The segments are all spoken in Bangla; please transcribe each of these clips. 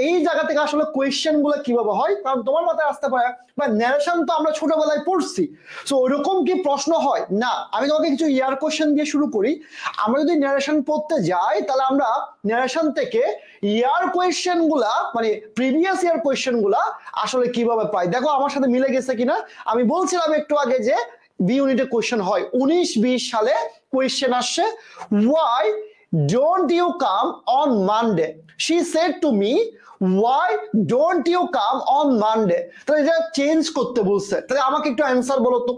এই জায়গা থেকে আসলে কোয়েশ্চেন গুলো কিভাবে হয়, কারণ তোমার মাথায় আসতে পারে বা ন্যারেশন তো আমরা ছোটবেলায় পড়ছি, সো ওইরকম কি প্রশ্ন হয় না। আমি তোমাকে কিছু ইয়ার কোয়েশ্চেন দিয়ে শুরু করি। আমরা যদি ন্যারেশন পড়তে যাই তাহলে আমরা ন্যারেশন থেকে ইয়ার কোয়েশ্চেন গুলা মানে প্রিভিয়াস ইয়ার কোয়েশ্চেন গুলা আসলে কিভাবে পাই। দেখো আমার সাথে মিলে গেছে কিনা। আমি বলছিলাম একটু আগে যে বি ইউনিটে কোয়েশ্চেন হয় 19-20 সালে কোয়েশ্চেন আসছে, why don't you come on Monday? She said to me, why don't you come on Monday? তাহলে এটা চেঞ্জ করতে বলছে, তাহলে আমাকে একটু অ্যান্সার বলো তো,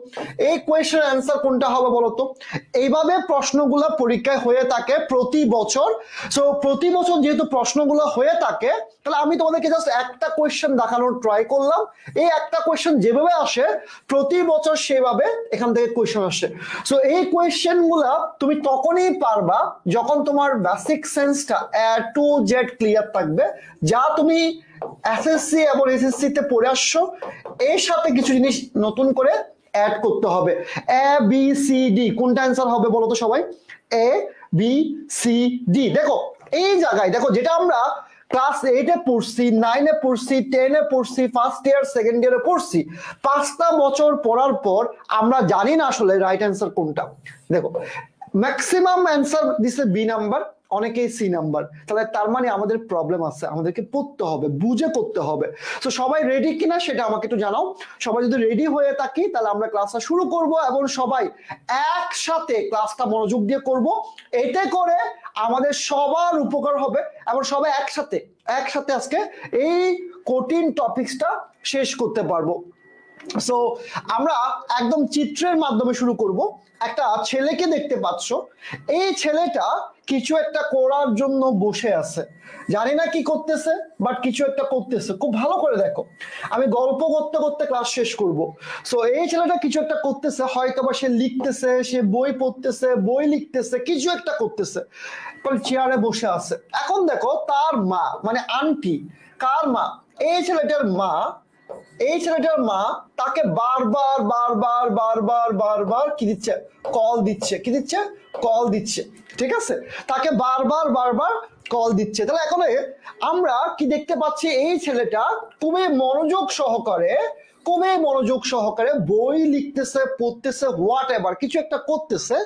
এই কোয়েশ্চেনের অ্যান্সার কোনটা হবে বলো তো। এইভাবে প্রশ্নগুলো পরীক্ষায় হয়ে থাকে প্রতি বছর। সো প্রতি বছর যেহেতু প্রশ্নগুলো হয়ে থাকে, তাহলে আমি তোমাদেরকে জাস্ট একটা কোয়েশ্চেন দেখানোর ট্রাই করলাম। এই একটা কোয়েশ্চেন যেভাবে আসে প্রতি বছর সেভাবে এখান থেকে কোয়েশ্চেন আসে। সো এই কোয়েশ্চেন গুলা তুমি তখনই পারবা যখন তোমার বেসিক সেন্সটা A to Z ক্লিয়ার থাকবে, যা তুমি এসএসসি এবং এসএসসি তে পড়ে আসছো, এর সাথে কিছু জিনিস নতুন করে অ্যাড করতে হবে। A B C D কোনটা অ্যান্সার হবে বলো তো সবাই? A B C D। দেখো এই জায়গায় দেখো, যেটা আমরা ক্লাস 8-এ পড়ছি, 9-এ পড়ছি, 10-এ পড়ছি, ফার্স্ট ইয়ার সেকেন্ড ইয়ারে পড়ছি, 5টা বছর পড়ার পর আমরা জানি না আসলে রাইট অ্যান্সার কোনটা। দেখো ম্যাক্সিমাম অ্যান্সার দিছে বি নাম্বার, অনেকেই সি নাম্বার, তাহলে তার মানে আমাদের প্রবলেম আছে, আমাদেরকে পড়তে হবে, বুঝে পড়তে হবে। তো সবাই রেডি কিনা সেটা আমাকে একটু জানাও। সবাই যদি রেডি হয়ে থাকি তাহলে আমরা ক্লাসটা শুরু করব এবং সবাই একসাথে ক্লাসটা মনোযোগ দিয়ে করব। এতে করে আমাদের সবার উপকার হবে এবং সবাই একসাথে আজকে এই কঠিন টপিকসটা শেষ করতে পারবো। সো আমরা একদম চিত্রের মাধ্যমে শুরু করব। একটা ছেলেকে দেখতে পাচ্ছ, এই ছেলেটা কিছু একটা করার জন্য বসে আছে, জানি না কি করতেছে, বাট কিছু একটা করতেছে। খুব ভালো করে দেখো, আমি গল্প করতে করতে ক্লাস শেষ করব। সো এই ছেলেটা কিছু একটা করতেছে, হয়তো বা সে লিখতেছে, সে বই পড়তেছে, বই লিখতেছে, কিছু একটা করতেছে, চেয়ারে বসে আছে। এখন দেখো তার মা মানে আন্টি, কার মা? এই ছেলেটার মা। এই ছেলেটার মা তাকে বারবার বারবার বারবার বারবার কি দিচ্ছে? কল দিচ্ছে। কি দিচ্ছে? কল দিচ্ছে। ঠিক আছে, তাকে বারবার বারবার কল দিচ্ছে। তাহলে এখন আমরা কি দেখতে পাচ্ছি? এই ছেলেটা খুবই মনোযোগ সহকারে বই লিখতেছে, পড়তেছে, হোয়াট এভার কিছু একটা করতেছে।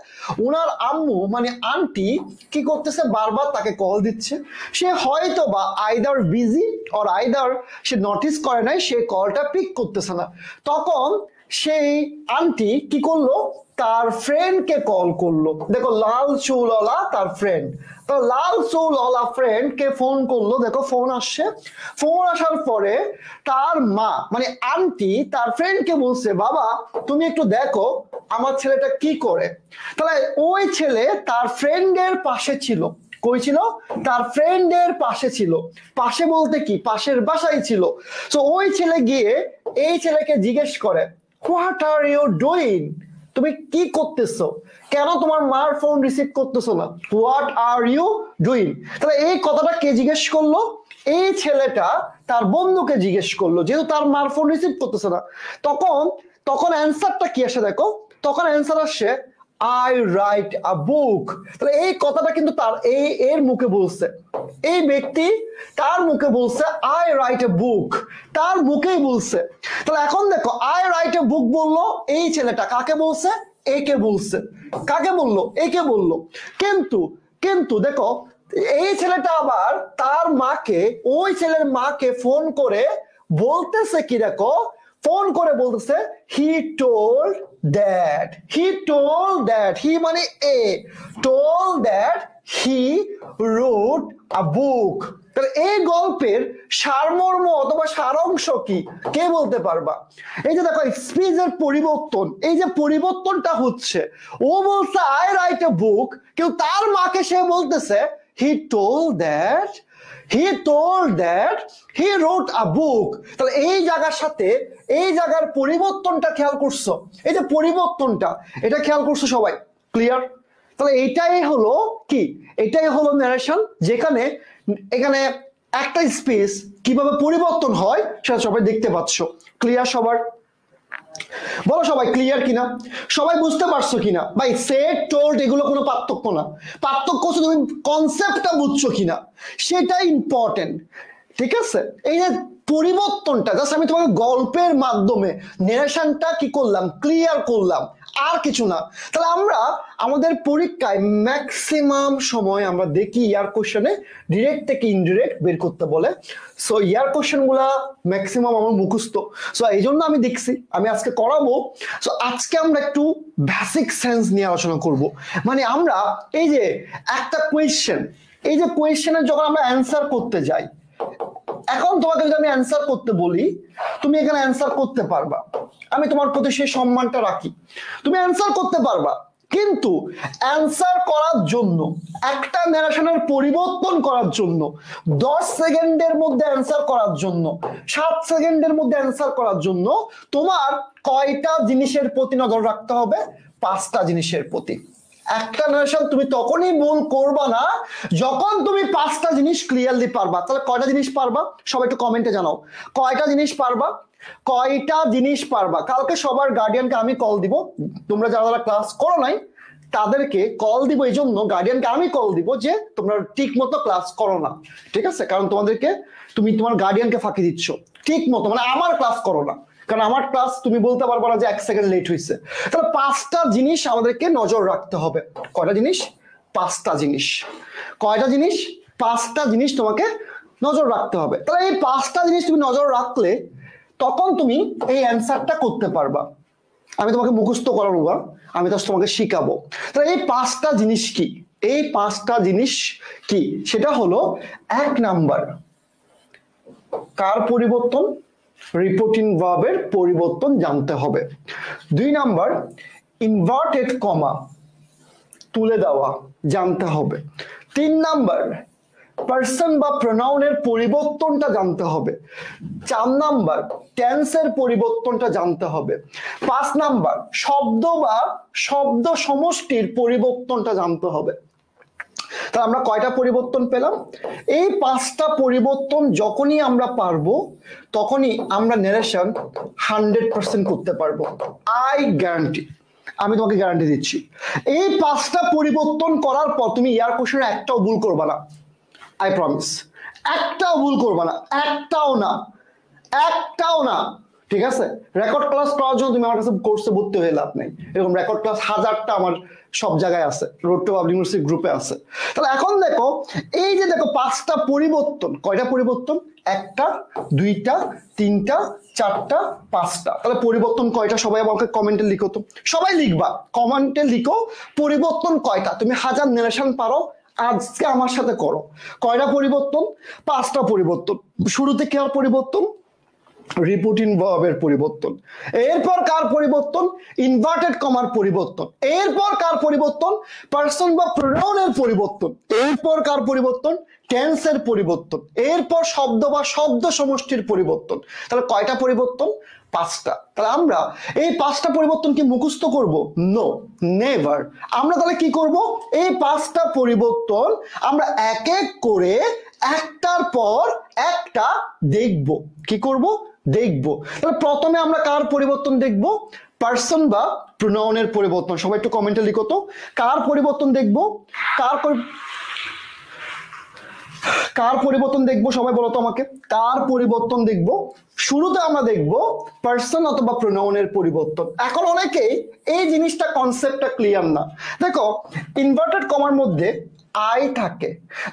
ওনার আম্মু মানে আন্টি কি করতেছে? বারবার তাকে কল দিচ্ছে। সে হয়তো বা either busy or either say notice করে নাই, সে কলটা পিক করতেছে না। তখন সেই আন্টি কি করলো? তার ফ্রেন্ডকে কল করলো। দেখো লাল চুলওয়ালা তার ফ্রেন্ড, তো লাল চুলওয়ালা ফ্রেন্ড কে ফোন করলো। দেখো ফোন আসছে। ফোন আসার পরে তার মা মানে আন্টি তার ফ্রেন্ডকে বলছে, বাবা তুমি একটু দেখো আমার ছেলেটা কি করে। তাহলে ওই ছেলে তার ফ্রেন্ডের পাশে ছিল। কই ছিল? তার ফ্রেন্ডের পাশে ছিল। পাশে বলতে কি? পাশের বাসায় ছিল। তো ওই ছেলে গিয়ে এই ছেলেকে জিজ্ঞেস করে, হোয়াট আর ইউ ডুইং? তুমি কি করতেছো? কেন তোমার মার ফোন রিসিভ করতেছো না? What are you doing? তাহলে এই কথাটা কে জিজ্ঞেস করলো? এই ছেলেটা তার বন্ধুকে জিজ্ঞেস করলো, যেহেতু তার মার ফোন রিসিভ করতেছে না। তখন অ্যান্সারটা কি আসে দেখো, তখন অ্যান্সার আসে আই রাইট আ বুক। তাহলে এই কথাটা কিন্তু তার এর মুখে বলছে, এই ব্যক্তি তার মুখে বলছে আই রাইট এ বুক, তার মুখেই বলছে। তাহলে এখন দেখো আই রাইট এ বুক বললো এই ছেলেটা, কাকে বলছে? একে বলছে। কাকে বললো? একে বললো। কিন্তু দেখো এই ছেলেটা আবার তার মাকে, ওই ছেলের মাকে ফোন করে বলতেছে কি? দেখো ফোন করে বলতেছে হি টোল্ড দ্যাট হি মানে এ টোল্ড দ্যাট হি রোট আ বুক। তাহলে এই গল্পের সারমর্ম অথবা সারাংশ কি? কে বলতে পারবা? এই যে দেখো স্পিচের পরিবর্তন, এই যে পরিবর্তনটা হচ্ছে, ও বলছে আই রাইট এ বুক, কিন্তু তার মাকে সে বলতেছে হি টোল্ড দ্যাট হি রোট আ বুক। তাহলে এই জায়গার সাথে এই জায়গার পরিবর্তনটা খেয়াল করছো? এই যে পরিবর্তনটা, এটা খেয়াল করছো সবাই? ক্লিয়ার? তাহলে এটাই হলো কি? এটাই হলো ন্যারেশন, যেখানে এখানে একটা স্পেস কিভাবে পরিবর্তন হয় সেটা সবাই দেখতে পাচ্ছ। ক্লিয়ার সবার? বলো সবাই ক্লিয়ার কিনা? সবাই বুঝতে পারছো কিনা? ভাই সেট টোল্ড এগুলো কোনো পার্থক্য না, পার্থক্য হচ্ছে তুমি কনসেপ্টটা বুঝছো কিনা, সেটাই ইম্পর্টেন্ট। ঠিক আছে, এই যে পরিবর্তনটা জাস্ট আমি তোমাকে গল্পের মাধ্যমে নেরেশনটা কি করলাম, ক্লিয়ার করলাম, আর কিছু না। তাহলে আমরা আমাদের পরীক্ষায় ম্যাক্সিমাম সময় আমরা দেখি ইয়ার কোশ্চেনে ডিরেক্ট থেকে ইনডিরেক্ট বের করতে বলে। সো ইয়ার কোশ্চেন গুলা ম্যাক্সিমাম আমার মুখস্থ, সো এই জন্য আমি দেখছি আমি আজকে করাবো। সো আজকে আমরা একটু বেসিক সেন্স নিয়ে আলোচনা করব। মানে আমরা এই যে একটা কোয়েশ্চেন, এই যে কোয়েশ্চেনের যখন আমরা অ্যান্সার করতে যাই, এখন তোমাকে যদি আমি অ্যান্সার করতে বলি, তুমি এখানে অ্যান্সার করতে পারবা, আমি তোমার প্রতি সেই সম্মানটা রাখি, তুমি অ্যান্সার করতে পারবা। কিন্তু অ্যান্সার করার জন্য, একটা ন্যারেশনের পরিবর্তন করার জন্য, 10 সেকেন্ডের মধ্যে অ্যান্সার করার জন্য, 7 সেকেন্ডের মধ্যে অ্যান্সার করার জন্য তোমার কয়টা জিনিসের প্রতি নজর রাখতে হবে? 5টা জিনিসের প্রতি। একটা নারেশন তুমি তখনই ভুল করবা না যখন তুমি 5টা জিনিস ক্লিয়ারলি পারবা। তাহলে কয়টা জিনিস পারবা সবাই একটু কমেন্টে জানাও, কয়টা জিনিস পারবা, কয়টা জিনিস পারবা। কালকে সবার গার্ডিয়ানকে আমি কল দিব, তোমরা যারা যারা ক্লাস করো নাই তাদেরকে কল দিব, এই জন্য গার্ডিয়ানকে আমি কল দিব যে তোমরা ঠিক মতো ক্লাস করো না, ঠিক আছে? কারণ তোমাদেরকে, তুমি তোমার গার্ডিয়ানকে ফাঁকি দিচ্ছ, ঠিক মতো মানে আমার ক্লাস করো না, কারণ আমার ক্লাস তুমি বলতে পারবো না যে 1 সেকেন্ড লেট হয়েছে। তাহলে 5টা জিনিস আমাদেরকে নজর রাখতে হবে। কয়টা জিনিস? 5টা জিনিস। কয়টা জিনিস? 5টা জিনিস তোমাকে নজর রাখতে হবে। তাহলে এই 5টা জিনিস তুমি নজর রাখলে তখন তুমি এই অ্যান্সারটা করতে পারবা। আমি তোমাকে মুখস্থ করাবো না, আমি তো তোমাকে শিখাবো। তাহলে এই 5টা জিনিস কি? এই 5টা জিনিস কি? সেটা হলো, 1 নাম্বার কার পরিবর্তন? রিপোর্টিং ভার্বের পরিবর্তন জানতে হবে। 2 নাম্বার ইনভার্টেড কমা তুলে দেওয়া জানতে হবে। 3 নাম্বার পার্সন বা প্রোনাউনের পরিবর্তনটা জানতে হবে। 4 নাম্বার টেন্সের পরিবর্তনটা জানতে হবে। 5 নাম্বার শব্দ বা শব্দ সমষ্টির পরিবর্তনটা জানতে হবে। তাহলে আমরা কয়টা পরিবর্তন পেলাম? এই 5টা পরিবর্তন যখনই আমরা পারবো তখনই আমরা ন্যারেশন 100% করতে পারবো। আই গ্যারান্টি, আমি তোমাকে গ্যারান্টি দিচ্ছি। এই 5টা পরিবর্তন করার পর তুমি ইয়ার কোশ্চেনে একটাও ভুল করবা না, আই প্রমিস। একটাও ভুল করবা না, একটাও না, একটাও না, ঠিক আছে? রেকর্ড ক্লাস করার জন্য তুমি আমার কাছে কোর্সে ভর্তি হয়ে লাভ নেই, এরকম রেকর্ড ক্লাস 1000টা আমার সব জায়গায় আছে, রোড টু পাবলিক ইউনিভার্সিটি গ্রুপে আছে। তাহলে এখন দেখো, এই যে দেখো 5টা পরিবর্তন, কয়টা পরিবর্তন? 1টা, 2টা, 3টা, 4টা, 5টা। তাহলে পরিবর্তন কয়টা সবাই আমাকে কমেন্টে লিখো তো, সবাই লিখবা, কমেন্টে লিখো পরিবর্তন কয়টা। তুমি 1000 নেরেশন পারো, আজকে আমার সাথে করো। কয়টা পরিবর্তন? 5টা পরিবর্তন। শুরুতে কি আর পরিবর্তন? রিপোর্টিং ভার্বের পরিবর্তন। এরপর কার পরিবর্তন? ইনভার্টেড কমার পরিবর্তন। এরপর কার পরিবর্তন? পার্সন বা প্রোনাউনের পরিবর্তন। এরপর কার পরিবর্তন? টেন্সের পরিবর্তন। এরপর শব্দ বা শব্দ সমষ্টির পরিবর্তন। তাহলে কয়টা পরিবর্তন? 5টা। তাহলে আমরা এই 5টা পরিবর্তন কি মুখস্থ করব? No, never. আমরা তাহলে কি করব? এই 5টা পরিবর্তন আমরা এক এক করে একটার পর একটা দেখব। কি করব? দেখব। তাহলে প্রথমে আমরা কার পরিবর্তন দেখব? পার্সন বা প্রোনাউনের পরিবর্তন। সবাই একটু কমেন্টে লিখো তো, কার পরিবর্তন দেখব? কার পরিবর্তন দেখবো? সবাই বলো তো আমাকে, কার পরিবর্তন দেখবো? শুরুতে আমরা দেখবো পার্সন অথবা প্রোনাউনের পরিবর্তন। এখন অনেকেই এই জিনিসটা, কনসেপ্টটা ক্লিয়ার না। দেখো, ইনভার্টেড কমার মধ্যে আই থাকে,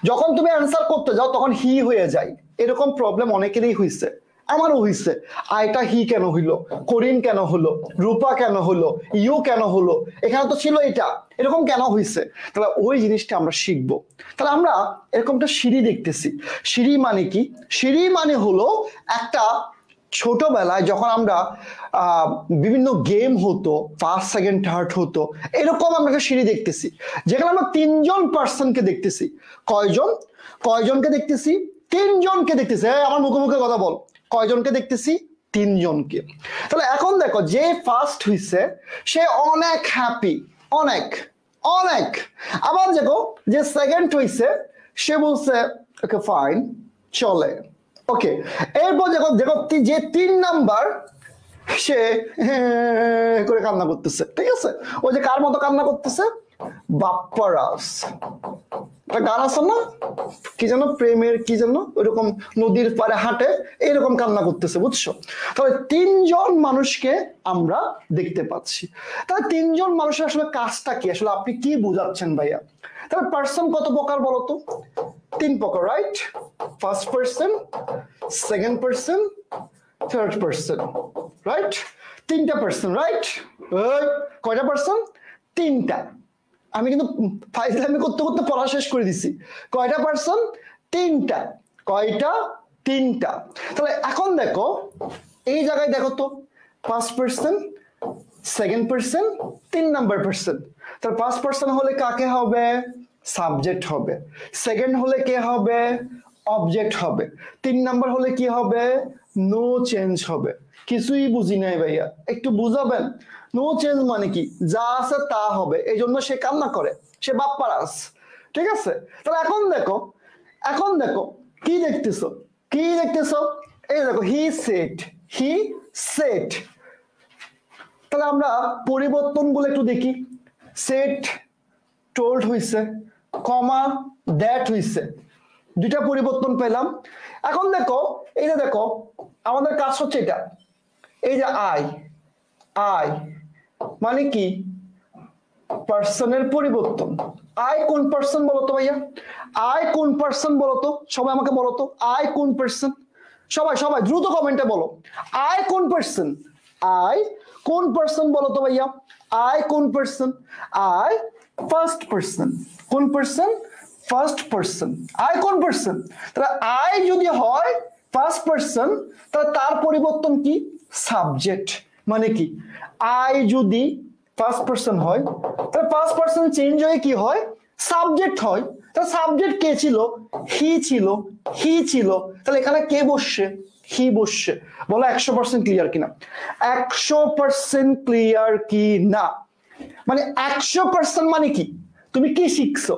যখন তুমি অ্যান্সার করতে যাও তখন হি হয়ে যায়। এরকম প্রবলেম অনেকেরই হয়েছে, আমারও হয়েছে। আইটা হি কেন হইলো, করিম কেন হলো, রূপা কেন হলো, ইউ কেন হলো, এখানে তো ছিল এটা, এরকম কেন হয়েছে? তাহলে ওই জিনিসটা আমরা শিখবো। তাহলে আমরা এরকমটা সিঁড়ি দেখতেছি। সিঁড়ি মানে কি? সিঁড়ি মানে হলো একটা, ছোটবেলায় যখন আমরা বিভিন্ন গেম হতো, ফার্স্ট সেকেন্ড থার্ড হতো, এরকম আমরা একটা সিঁড়ি দেখতেছি, যেখানে আমরা 3জন পার্সনকে দেখতেছি। কয়জন? কয়জনকে দেখতেছি? 3জনকে দেখতেছি। আমার মুখে মুখে কথা বল, কয়জনকে দেখতেছি? 3জনকে। তাহলে এখন দেখো, যে ফার্স্ট হইছে সে অনেক হ্যাপি, অনেক অনেক। আবার দেখো, যে সেকেন্ড হইছে সে বলছে ওকে ফাইন, চলে, ওকে। এরপর দেখো, দেখো যে 3 নাম্বার সে করে কান্না করতেছে, ঠিক আছে? ওই যে কার মতো কান্না করতেছে? বাপ্পারাস, গান আছে না, কি যেন প্রেমের কি যেন, ওইরকম নদীর পাড়ে হাঁটে এইরকম কান্না করতেছে, বুঝছো? তাহলে তিনজন মানুষকে আমরা দেখতে পাচ্ছি। তাহলে তিনজন মানুষের আসলে কাজটা কি, আসলে আপনি কি বুঝাচ্ছেন ভাইয়া? তাহলে পার্সন কত প্রকার বলতো? তিন প্রকার, right? First person, second person, third person, right? তিনটা পার্সন, রাইট? কয়টা পার্সন? তিনটা। আমি কিন্তু ফাইজলামি করতে করতে পড়া শেষ করে দিছি। কয়টা পার্সন? তিনটা। কয়টা? তিনটা। তাহলে এখন দেখো এই জায়গায় দেখো তো, first person, second person, 3 number person. তাহলে ফার্স্ট পার্সন হলে কাকে হবে? সাবজেক্ট হবে। সেকেন্ড হলে কে হবে? অবজেক্ট হবে। 3 নাম্বার হলে কি হবে? নো চেঞ্জ হবে। কিছুই বুঝি নাই ভাইয়া, একটু বুঝাবেন? নো চেঞ্জ মানে কি? যা আছে তা হবে, এই জন্য সে কান্না করে, সে বাপ্পারাস। ঠিক আছে? তাহলে এখন দেখো, এখন দেখো কি দেখতেছো? কি দেখতেছো? এই দেখো, হি সেড, হি সেড। তাহলে আমরা পরিবর্তনগুলো একটু দেখি। সেট টোল্ড হইছে, কমা দ্যাট হইছে, দুইটা পরিবর্তন পেলাম। এখন দেখো, এই যে দেখো আমাদের কাজ হচ্ছে এটা, এই যে আই, আই মানে কি? পার্সনের পরিবর্তন। আই কোন পার্সন বলতো ভাইয়া? আই কোন পার্সন বলতো? সবাই আমাকে বলতো, আই কোন পার্সন? সবাই সবাই দ্রুত কমেন্টে বলো, আই কোন পার্সন? আই কোন পার্সন বলতো ভাইয়া? আই কোন পার্সন? I first person. কোন পার্সন? First person. আই কোন পার্সন? তাহলে আই যদি হয় ফার্স্ট পার্সন, তাহলে তার পরিবর্তন কি? সাবজেক্ট। মানে কি? আই যদি ফার্স্ট পার্সন হয়, তাহলে ফার্স্ট পার্সন চেঞ্জ হয়ে কি হয়? সাবজেক্ট হয়। তাহলে সাবজেক্ট কে ছিল? হি ছিল, হি ছিল। তাহলে এখানে কে বসছে? হি বসছে। বলো 100% ক্লিয়ার কিনা? 100% ক্লিয়ার কি না? মানে 100% মানে কি? তুমি কি শিখছো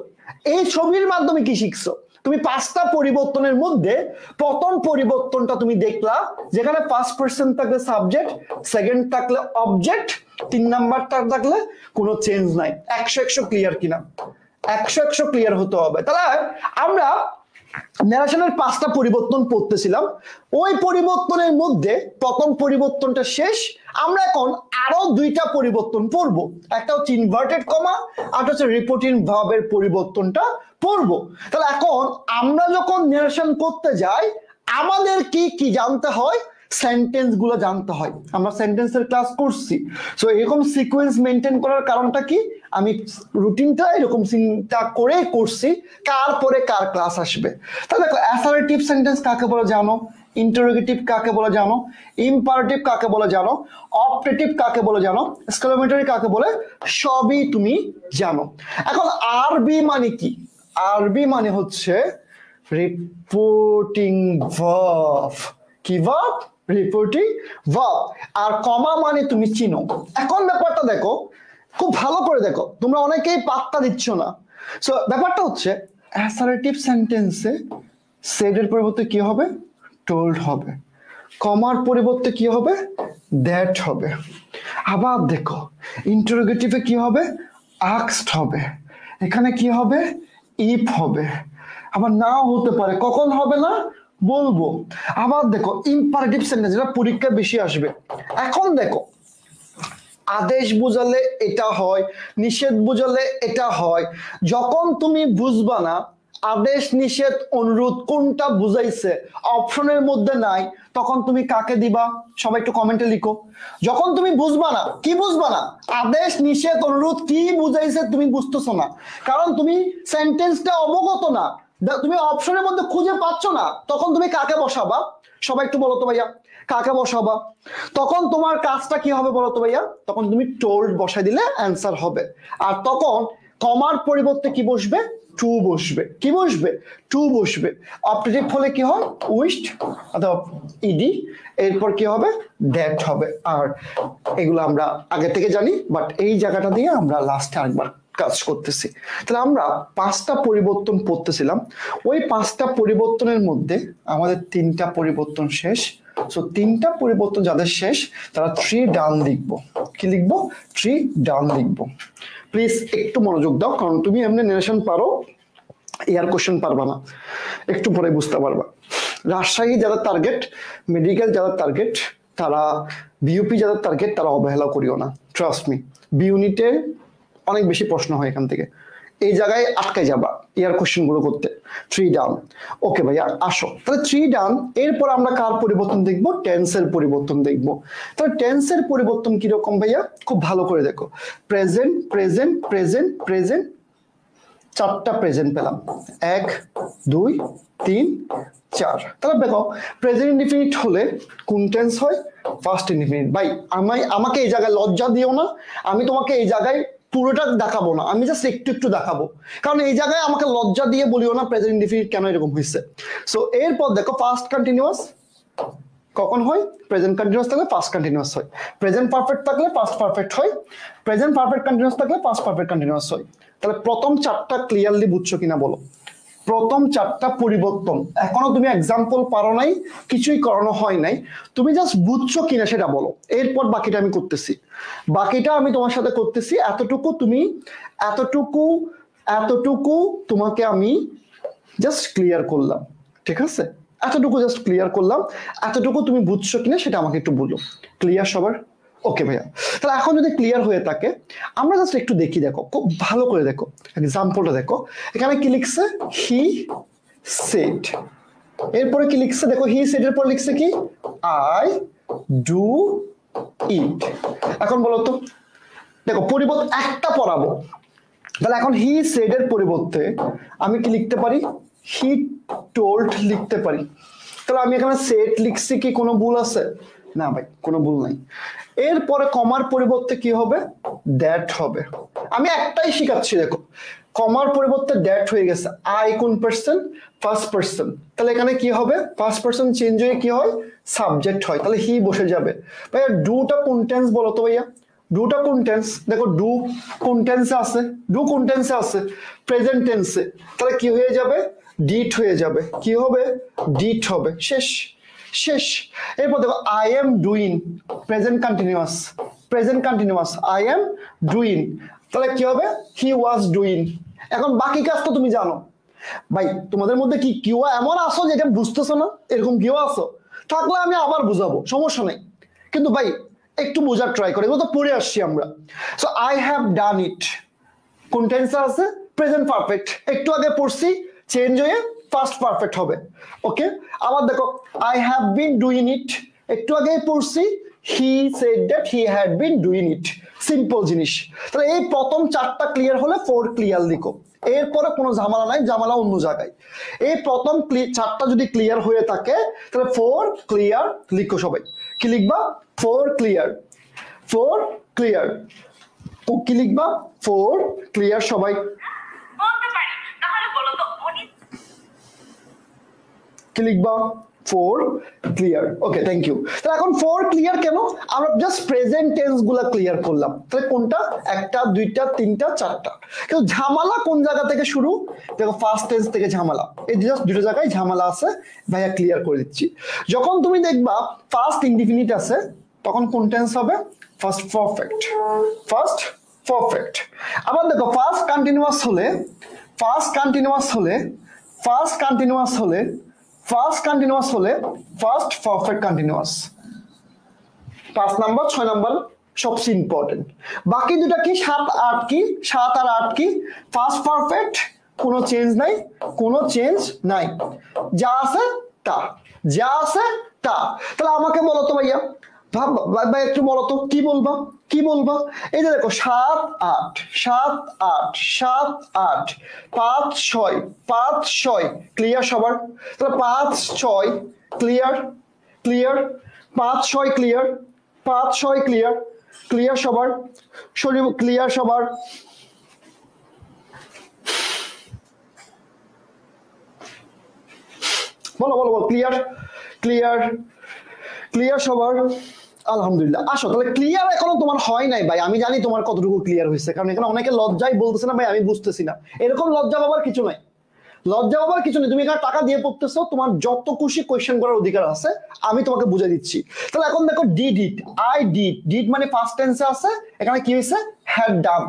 এই ছবির মাধ্যমে? কি শিখছো তুমি? 5টা পরিবর্তনের মধ্যে প্রথম পরিবর্তনটা তুমি দেখলা, যেখানে ফার্স্ট পার্সন থাকলে সাবজেক্ট, সেকেন্ড থাকলে অবজেক্ট, 3 নাম্বারটা থাকলে কোনো চেঞ্জ নাই। 100 ক্লিয়ার কিনা? 100 ক্লিয়ার হতে হবে। তাহলে আমরা ন্যারেশনের 5টা পরিবর্তন পড়তেছিলাম, ওই পরিবর্তনের মধ্যে প্রথম পরিবর্তনটা শেষ। আমরা এখন আরো 2টা পরিবর্তন পড়বো, একটা হচ্ছে ইনভার্টেড কমা, আর হচ্ছে রিপোর্টিং ভার্বের পরিবর্তনটা পড়বো। তাহলে এখন আমরা যখন ন্যারেশন করতে যাই, আমাদের কি কি জানতে হয়? সেন্টেন্স গুলো জানতে হয়। আমরা সেন্টেন্সের ক্লাস করছি, সো এরকম সিকোয়েন্স মেনটেন করার কারণটা কি? আমি রুটিনটা এরকম চিন্তা করে করছি, কার পরে কার ক্লাস আসবে। তাহলে দেখো, অ্যাসার্টিভ সেন্টেন্স কাকে বলে জানো? ইন্টারোগেটিভ কাকে বলে জানো? ইম্পারেটিভ কাকে বলে জানো? অপটেটিভ কাকে বলে জানো? এক্সক্লেমেটরি কাকে বলে? সবই তুমি জানো। এখন আরবি মানে কি? আরবি মানে হচ্ছে রিপোর্টিং ভার্ব। কি ভার্ব? Reporting verb. আর কমা মানে তুমি চিনো। এখন ব্যাপারটা দেখো, খুব ভালো করে দেখো, তোমরা অনেকেই পাত্তা দিচ্ছ না। সো ব্যাপারটা হচ্ছে, অ্যাসার্টিভ সেন্টেন্সে সেডের পরিবর্তে কি হবে? টোল্ড হবে। কমার পরিবর্তে কি হবে? দ্যাট হবে। আবার দেখো, ইন্টারোগেটিভে কি হবে? আস্কড হবে। এখানে কি হবে? ইফ হবে। আবার নাও হতে পারে, কখন হবে না বলবো। আবার দেখো, ইম্পারেটিভ সেন্টেন্স, যেটা পরীক্ষায় বেশি আসবে। এখন দেখো, আদেশ বুঝালে এটা হয়, নিষেধ বুঝালে এটা হয়। যখন তুমি বুঝবা না আদেশ, নিষেধ, অনুরোধ কোনটা বুঝাইছে, অপশনের মধ্যে নাই, তখন তুমি কাকে দিবা? সবাই একটু কমেন্টে লিখো। যখন তুমি বুঝবা না, কি বুঝবা না? আদেশ, নিষেধ, অনুরোধ কি বুঝাইছে তুমি বুঝতেছো না, কারণ তুমি সেন্টেন্সটা অবগত না, তুমি অপশনের মধ্যে খুঁজে পাচ্ছ না, তখন তুমি কাকে বসাবা? সবাই একটু বলো তো ভাইয়া, কাকে বসাবা? তখন তোমার কাজটা কি হবে বলো তো ভাইয়া? তখন তুমি টোল্ড বসাই দিলে অ্যান্সার হবে। আর তখন কমার পরিবর্তে কি বসবে? টু বসবে। কি বসবে? টু বসবে। অপটেটিভ হলে কি হয়? উইশড অথবা ইডি, এরপর কি হবে? দ্যাট হবে। আর এগুলো আমরা আগে থেকে জানি, বাট এই জায়গাটা দিয়ে আমরা লাস্টে আরেকবার কাজ করতেছি। তাহলে আমরা 5টা পরিবর্তন পড়তেছিলাম, ওই 5টা পরিবর্তনের মধ্যে আমাদের 3টা পরিবর্তন শেষ। সো 3টা পরিবর্তন যাদের শেষ, তারা 3 ডান লিখবো। কি লিখবো? 3 ডান লিখবো। প্লিজ একটু মনোযোগ দাও, কারণ তুমি এমনি ন্যারেশন পারো, এয়ার কোশ্চেন পারবা না, একটু পরে বুঝতে পারবা। রাজশাহী যাদের টার্গেট, মেডিকেল যাদের টার্গেট, তারা বিইউপি যাদের টার্গেট, তারা অবহেলা করিও না, ট্রাস্ট মি। বি ইউনিটে অনেক বেশি প্রশ্ন হয় এখান থেকে, এই জায়গায় আটকে যাবা এয়ার কোশ্চেন গুলো করতে। 3 ডাউন। ওকে ভাইয়া আসো, তাহলে 3 ডাউন। এরপর আমরা কার পরিবর্তন দেখবো? টেন্সের পরিবর্তন দেখবো। তাহলে টেন্সের পরিবর্তন কিরকম ভাইয়া? খুব ভালো করে দেখো। প্রেজেন্ট, প্রেজেন্ট, প্রেজেন্ট, প্রেজেন্ট, 4টা প্রেজেন্ট পেলাম, 1 2 3 4। তাহলে দেখো প্রেজেন্ট ইনডিফিনিট হলে কোন টেন্স হয়? First indefinite. ভাই আমাকে এই জায়গায় লজ্জা দিও না, আমি তোমাকে এই জায়গায় পুরোটা দেখাবো না, আমি জাস্ট একটু একটু দেখাবো, কারণ এই জায়গায় আমাকে লজ্জা দিয়ে বলিও না প্রেজেন্ট ইনডিফিনিট কেন এরকম হয়েছে। সো এরপর দেখো ফার্স্ট কন্টিনিউয়াস কখন হয়? প্রেজেন্ট কন্টিনিউয়াস থাকলে ফার্স্ট কন্টিনিউয়াস হয়, প্রেজেন্ট পারফেক্ট থাকলে পাস্ট পারফেক্ট হয়, প্রেজেন্ট পারফেক্ট কন্টিনিউয়াস থাকলে পাস্ট পারফেক্ট কন্টিনিউয়াস হয়। তাহলে প্রথম 4টা ক্লিয়ারলি বুঝছো কিনা বলো? প্রথম 4টা পরিবর্তন, এখনো তুমি এক্সাম্পল পারো নাই, কিছুই করানো হয় নাই, তুমি জাস্ট বুঝছো কিনা সেটা বলো। এরপর বাকিটা আমি করতেছি, বাকিটা আমি তোমার সাথে করতেছি। এতটুকু তুমি, এতটুকু এতটুকু তোমাকে আমি জাস্ট ক্লিয়ার করলাম, ঠিক আছে? এতটুকু জাস্ট ক্লিয়ার করলাম, এতটুকু তুমি বুঝছো কিনা সেটা আমাকে একটু বলো। ক্লিয়ার সবার? ওকে ভাইয়া, তাহলে এখন যদি ক্লিয়ার হয়ে থাকে আমরা জাস্ট একটু দেখি, দেখো খুব ভালো করে দেখো এক্সাম্পলটা দেখো। এখানে কি লিখছে? He said. এরপরে কি লিখছে? দেখো হি সেড এর পর লিখছে কি? I do it. এখন বলো তো, দেখো পরিবর্তন একটা পড়াবো, তাহলে এখন হি সেড এর পরিবর্তে আমি কি লিখতে পারি? হি টোল্ড লিখতে পারি। তাহলে আমি এখানে সেড লিখছি, কি কোনো ভুল আছে? না ভাই, কোনো ভুল নাই। এরপরে কমার পরিবর্তে কি হবে? দ্যাট হবে। আমি একটাই শিখাচ্ছি, দেখো কমার পরিবর্তে দ্যাট হয়ে গেছে। আই কোন পার্সন? First person. তাহলে এখানে কি হবে? ফার্স্ট পার্সন চেঞ্জ হয়ে কি হয়? সাবজেক্ট হয়। তাহলে হি বসে যাবে। ভাইয়া ডুটা কোন টেন্স বলো তো ভাইয়া? ডুটা কোন টেন্স? দেখো ডু কোন টেন্সে আছে? ডু কোন টেন্সে আছে? প্রেজেন্ট টেন্সে। তাহলে কি হয়ে যাবে? ডিড হয়ে যাবে। কি হবে? ডিড হবে। শেষ, শেষ। এরপর দেখো I am doing, present continuous, present continuous, I am doing. তাহলে কি হবে? হি ওয়াজ ডুইং। এখন বাকি কাজ তো তুমি জানো। ভাই তোমাদের মধ্যে কি কেউ এমন আসো যেটা বুঝতেছো না? এরকম কেউ আসো? থাকলে আমি আবার বুঝাবো, সমস্যা নেই, কিন্তু ভাই একটু বোঝার ট্রাই করে, এগুলো তো পড়ে আসছি আমরা। সো আই হ্যাভ ডান ইট কোন টেন্সে আছে? Present perfect. একটু আগে পড়ছি, চেঞ্জ হয়ে ফার্স্ট পারফেক্ট হবে। ওকে, আবার দেখো I have been doing it, একটু আগে পড়ছি he said that he had been doing it. Simple জিনিস। তাহলে এই প্রথম 4টা ক্লিয়ার হলে 4 ক্লিয়ার লিখো, এরপরে কোনো ঝামেলা নাই, ঝামেলা অন্য জায়গায়। এই প্রথম 4টা যদি ক্লিয়ার হয়ে থাকে তাহলে 4 ক্লিয়ার লিখো সবাই। কি লিখবা? 4 ক্লিয়ার, 4 ক্লিয়ার। কি লিখবা? 4 ক্লিয়ার সবাই। কি লিখবা? 4 ক্লিয়ার। Okay, thank you. তাহলে এখন 4 ক্লিয়ার কেন? আমরা জাস্ট প্রেজেন্ট টেন্স গুলা ক্লিয়ার করলাম। তাহলে কোনটা? 1টা 2টা 3টা 4টা। কিন্তু ঝামেলা কোন জায়গা থেকে শুরু? দেখো ফার্স্ট টেন্স থেকে ঝামেলা, এই জাস্ট দুটো জায়গায় ঝামেলা আছে, ভাইয়া ক্লিয়ার করে দিচ্ছি। যখন তুমি দেখবা ফার্স্ট ইনডিফিনিট আছে তখন কোন টেন্স হবে? First perfect, first perfect. আবার দেখো ফার্স্ট কন্টিনিউয়াস হলে, ফার্স্ট কন্টিনিউয়াস হলে, ফার্স্ট কন্টিনিউয়াস হলে, ফার্স্ট কন্টিনিউয়াস হলে first perfect continuous. 5 number 6 number সবচেয়ে ইম্পর্টেন্ট। বাকি দুটা কি? 7 8 কি? 7 আর 8 কি? ফার্স্ট পারফেক্ট, কোনো চেঞ্জ নাই, কোনো চেঞ্জ নাই, যা আছে তা, যা আছে তা। তাহলে আমাকে বলো তো ভাইয়া, ভাই একটু বলো তো কি বলবা? কি বলবা? এই যে দেখো 7 8 7 8 7 8 5 6 5 6 ক্লিয়ার সবার? তাহলে 5 6 clear, clear, 5 6 clear, 5 6 clear, clear সবার? শরীর ক্লিয়ার সবার? বলো বলো বলো, ক্লিয়ার, ক্লিয়ার, ক্লিয়ার সবার? আলহামদুলিল্লাহ। আসো, তাহলে ক্লিয়ার এখনো তোমার হয় নাই ভাই, আমি জানি তোমার কতটুকু ক্লিয়ার হয়েছে, কারণ এখানে অনেকে লজ্জায় বলতেছে না ভাই আমি বুঝতেছি না। এরকম লজ্জা পাবার কিছু নাই, লজ্জা পাবার কিছু নেই। তুমি এখানে টাকা দিয়ে পড়তেছো, তোমার যত খুশি কোয়েশ্চেন করার অধিকার আছে, আমি তোমাকে বুঝে দিচ্ছি। তাহলে এখন দেখো did it, I did, did মানে ফার্স্ট টেন্সে আছে, এখানে কি হয়েছে? Had done,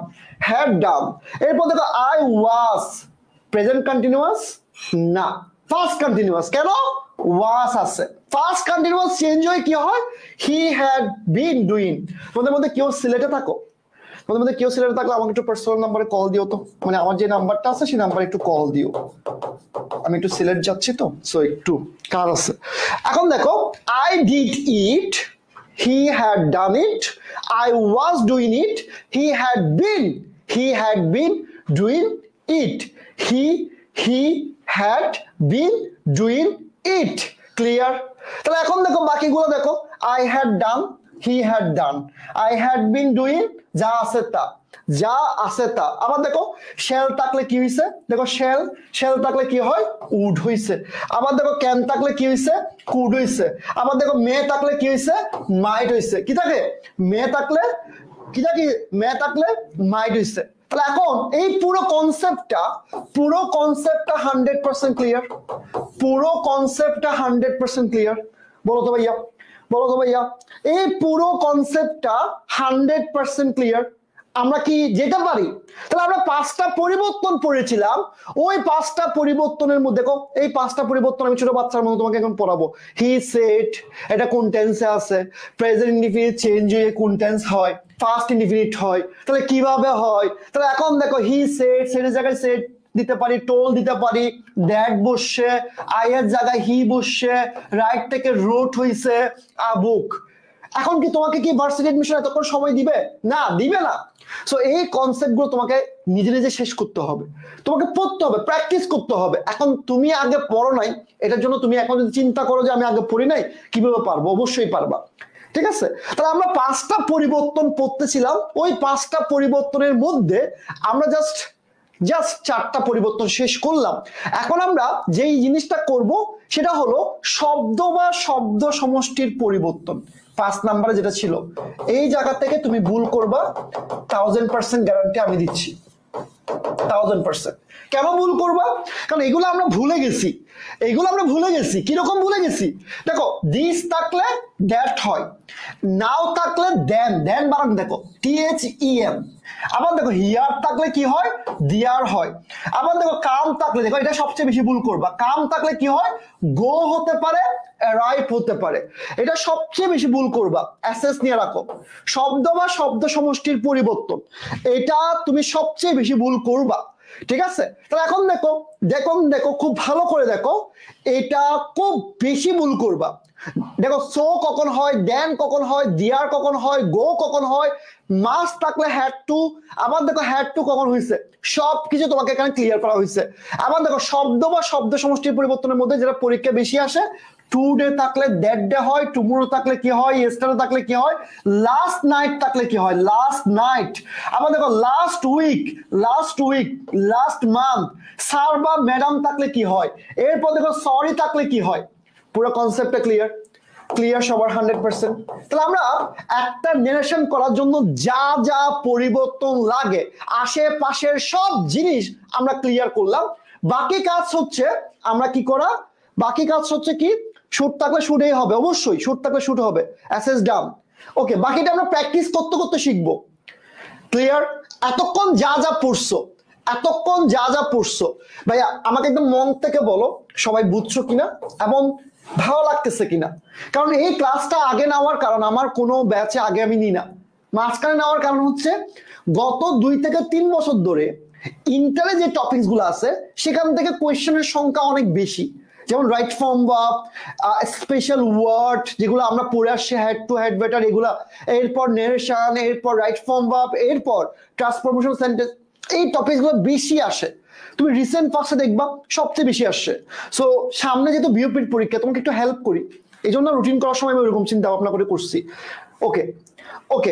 had done. এরপর দেখো আই ওয়াজ, প্রেজেন্ট কন্টিনিউয়াস না, ফার্স্ট কন্টিনিউয়াস। কেন? ওয়াজ আছে। ফার্স্ট কন্টিনিউয়াস চেঞ্জ হয়ে কি হয়? He had been doing. তোমাদের মধ্যে কেউ সিলেটে থাকো? তোমাদের মধ্যে কেউ সিলেটে থাকলে আমাকে একটু পার্সোনাল নাম্বারে কল দিও তো, মানে আমার যে নাম্বারটা আছে সেই নাম্বারে একটু কল দিও। আমি একটু সিলেট যাচ্ছি তো, সো একটু কার আছে। এখন দেখো, I did it, he had done it, I was doing it, he had been doing it, he had been doing it. Clear? তাহলে এখন দেখো বাকিগুলো দেখো, I had done, he had done, I had been doing, যা আছে তা, যা আছে তা। আবার দেখো শেল থাকলে কি হইছে? দেখো শেল থাকলে কি হয়? উড হইছে। আবার দেখো ক্যান থাকলে কি হইছে? কুড হইছে। আবার দেখো মে থাকলে কি হইছে? মাইট হইছে। কি থাকে? মে থাকলে কি থাকে? মে থাকলে মাইট হইছে। তাহলে এখন এই পুরো কনসেপ্টটা 100% ক্লিয়ার? পুরো কনসেপ্টটা 100% ক্লিয়ার? বলো তো ভাইয়া, বলো তো ভাইয়া, এই পুরো কনসেপ্টটা 100% ক্লিয়ার? আমরা কি যেতে পারি? তাহলে আমরা 5টা পরিবর্তন পড়েছিলাম, ওই 5টা পরিবর্তনের মধ্যে দেখো, এই 5টা পরিবর্তন আমি ছোট বাচ্চার মতো তোমাকে এখন পড়াবো। হি সেড, এটা কোন টেন্সে আছে? প্রেজেন্ট ইনডিফিনিট চেঞ্জ হয়ে কোন টেন্স হয়? ফার্স্ট ইনডিফিনিট হয়। তাহলে কিভাবে হয়? তাহলে এখন দেখো, হি সেড, সেডের জায়গায় সেড দিতে পারি, টোল দিতে পারি, দ্যাট বসছে, আই এর জায়গায় হি বসছে, রাইট থেকে রোট হইছে, আ বুক। এখন কি তোমাকে কি ভার্সিটি এডমিশন এতক্ষণ সময় দিবে? না, দিবে না। সো এই কনসেপ্ট গুলো তোমাকে নিজে নিজে শেষ করতে হবে, তোমাকে পড়তে হবে, প্র্যাকটিস করতে হবে। এখন তুমি আগে পড়ো নাই, এটার জন্য তুমি এখন যদি চিন্তা করো যে আমি আগে পড়ি নাই, কিভাবে পারবো? অবশ্যই পারবা। ঠিক আছে? তাহলে আমরা 5টা পরিবর্তন পড়তেছিলাম, ওই 5টা পরিবর্তনের মধ্যে আমরা জাস্ট 4টা পরিবর্তন শেষ করলাম। এখন আমরা যেই জিনিসটা করব সেটা হলো শব্দ বা শব্দ সমষ্টির পরিবর্তন। 5 নাম্বারে যেটা ছিল, এই জায়গা থেকে তুমি ভুল করবা, 1000% গ্যারান্টি আমি দিচ্ছি, 1000%। কেন ভুল করবা? কারণ এগুলো আমরা ভুলে গেছি, কিরকম ভুলে গেছি? দেখো, দিস থাকলে দ্যাট হয়, নাও থাকলে দেন বানান দেখো, THEM। আবার দেখো হিয়ার থাকলে কি হয়? দিয়ার হয়। আবার দেখো কাম থাকলে, দেখো এটা সবচেয়ে বেশি ভুল করবা, কাম থাকলে কি হয়? গো হতে পারে, অ্যারাইভ হতে পারে। এটা সবচেয়ে বেশি ভুল করবা, অ্যাসেস নিয়ে রাখো। শব্দ বা শব্দ সমষ্টির পরিবর্তন, এটা তুমি সবচেয়ে বেশি ভুল করবা। ঠিক আছে? তাহলে এখন দেখো খুব ভালো করে দেখো, এটা খুব বেশি ভুল করবা। দেখো, সো কখন হয়, দেন কখন হয়, দিয়ার কখন হয়, গো কখন হয়, মাস্ট থাকলে হ্যাড টু। আবার দেখো হ্যাড টু কখন হয়েছে, সবকিছু তোমাকে এখানে ক্লিয়ার করা হয়েছে। আবার দেখো শব্দ বা শব্দ সমষ্টির পরিবর্তনের মধ্যে যেটা পরীক্ষা বেশি আসে, টুডে থাকলে দ্যাট ডে হয়, টুমরো থাকলে কি হয়, ইয়েস্টারডে থাকলে কি হয়, লাস্ট নাইট থাকলে কি হয়, লাস্ট নাইট। আবার দেখো last week, last month. Sir বা ম্যাডাম থাকলে কি হয়, এরপর দেখো সরি থাকলে কি হয়। পুরো কনসেপ্টটা ক্লিয়ার সবার 100%? তাহলে আমরা একটা নেরেশন করার জন্য যা যা পরিবর্তন লাগে, আশেপাশের সব জিনিস আমরা ক্লিয়ার করলাম। বাকি কাজ হচ্ছে আমরা কি করা, বাকি কাজ হচ্ছে কি, শুট থাকলে শুটেই হবে, অবশ্যই শুট থাকলে শুট হবে, অ্যাসেস ডান। ওকে, বাকিটা আমরা প্র্যাকটিস করতে করতে শিখবো। ক্লিয়ার? এতক্ষণ যা যা পড়ছো ভাইয়া, আমাকে একদম মন থেকে বলো সবাই বুঝছো কিনা এবং ভালো লাগতেছে কিনা। কারণ এই ক্লাসটা আগে নেওয়ার কারণ, আমার কোনো ব্যাচে আগে আমি নিই না, মাঝখানে নেওয়ার কারণ হচ্ছে গত 2 থেকে 3 বছর ধরে ইন্টারে যে টপিকস গুলো আছে সেখান থেকে কোয়েশ্চেনের সংখ্যা অনেক বেশি। যেমন right form verb, special word যেগুলো আমরা পড়ে আসছি, হেড টু হেড বেটার, এগুলা, এরপর নেরেশন, এরপর রাইট ফর্ম ভার্ব, এরপর ট্রান্সফরমেশন সেন্টেন্স, এই টপিকগুলো বেশি আসে। তুমি রিসেন্ট পাসে দেখবা সবচেয়ে বেশি আসছে। সো সামনে যেহেতু বিওপির পরীক্ষা, তোমাকে একটু হেল্প করি, এই জন্য রুটিন করার সময় আমি ওইরকম চিন্তা ভাবনা করে করছি। ওকে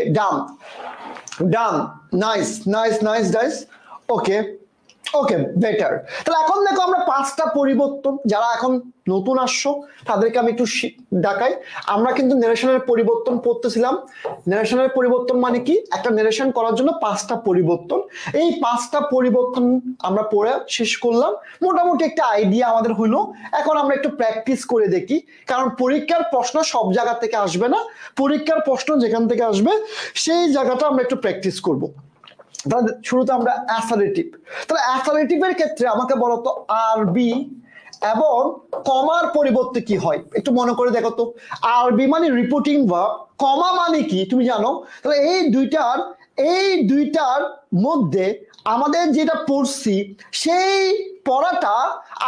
ডান, নাইস। ওকে বেটার। তাহলে এখন দেখো আমরা 5টা পরিবর্তন, যারা এখন নতুন আসছো তাদেরকে আমি একটু দেখাই। আমরা কিন্তু নেরেশনের পরিবর্তন পড়তেছিলাম। নেরেশনের পরিবর্তন মানে কি, একটা নেরেশন করার জন্য 5টা পরিবর্তন। এই 5টা পরিবর্তন আমরা পড়ে শেষ করলাম, মোটামুটি একটা আইডিয়া আমাদের হইলো। এখন আমরা একটু প্র্যাকটিস করে দেখি, কারণ পরীক্ষার প্রশ্ন সব জায়গা থেকে আসবে না, পরীক্ষার প্রশ্ন যেখান থেকে আসবে সেই জায়গাটা আমরা একটু প্র্যাকটিস করব। তাহলে শুরুতে আমরা অ্যাসারেটিভ। তাহলে অ্যাসারেটিভের ক্ষেত্রে আমাকে বলো তো আরবি এবং কমার পরিবর্তে কি হয়, একটু মনে করে দেখো তো। আরবি মানে রিপোর্টিং ভার্ব, কমা মানে কি তুমি জানো। তাহলে এই দুইটার মধ্যে আমাদের যেটা পড়ছি সেই পড়াটা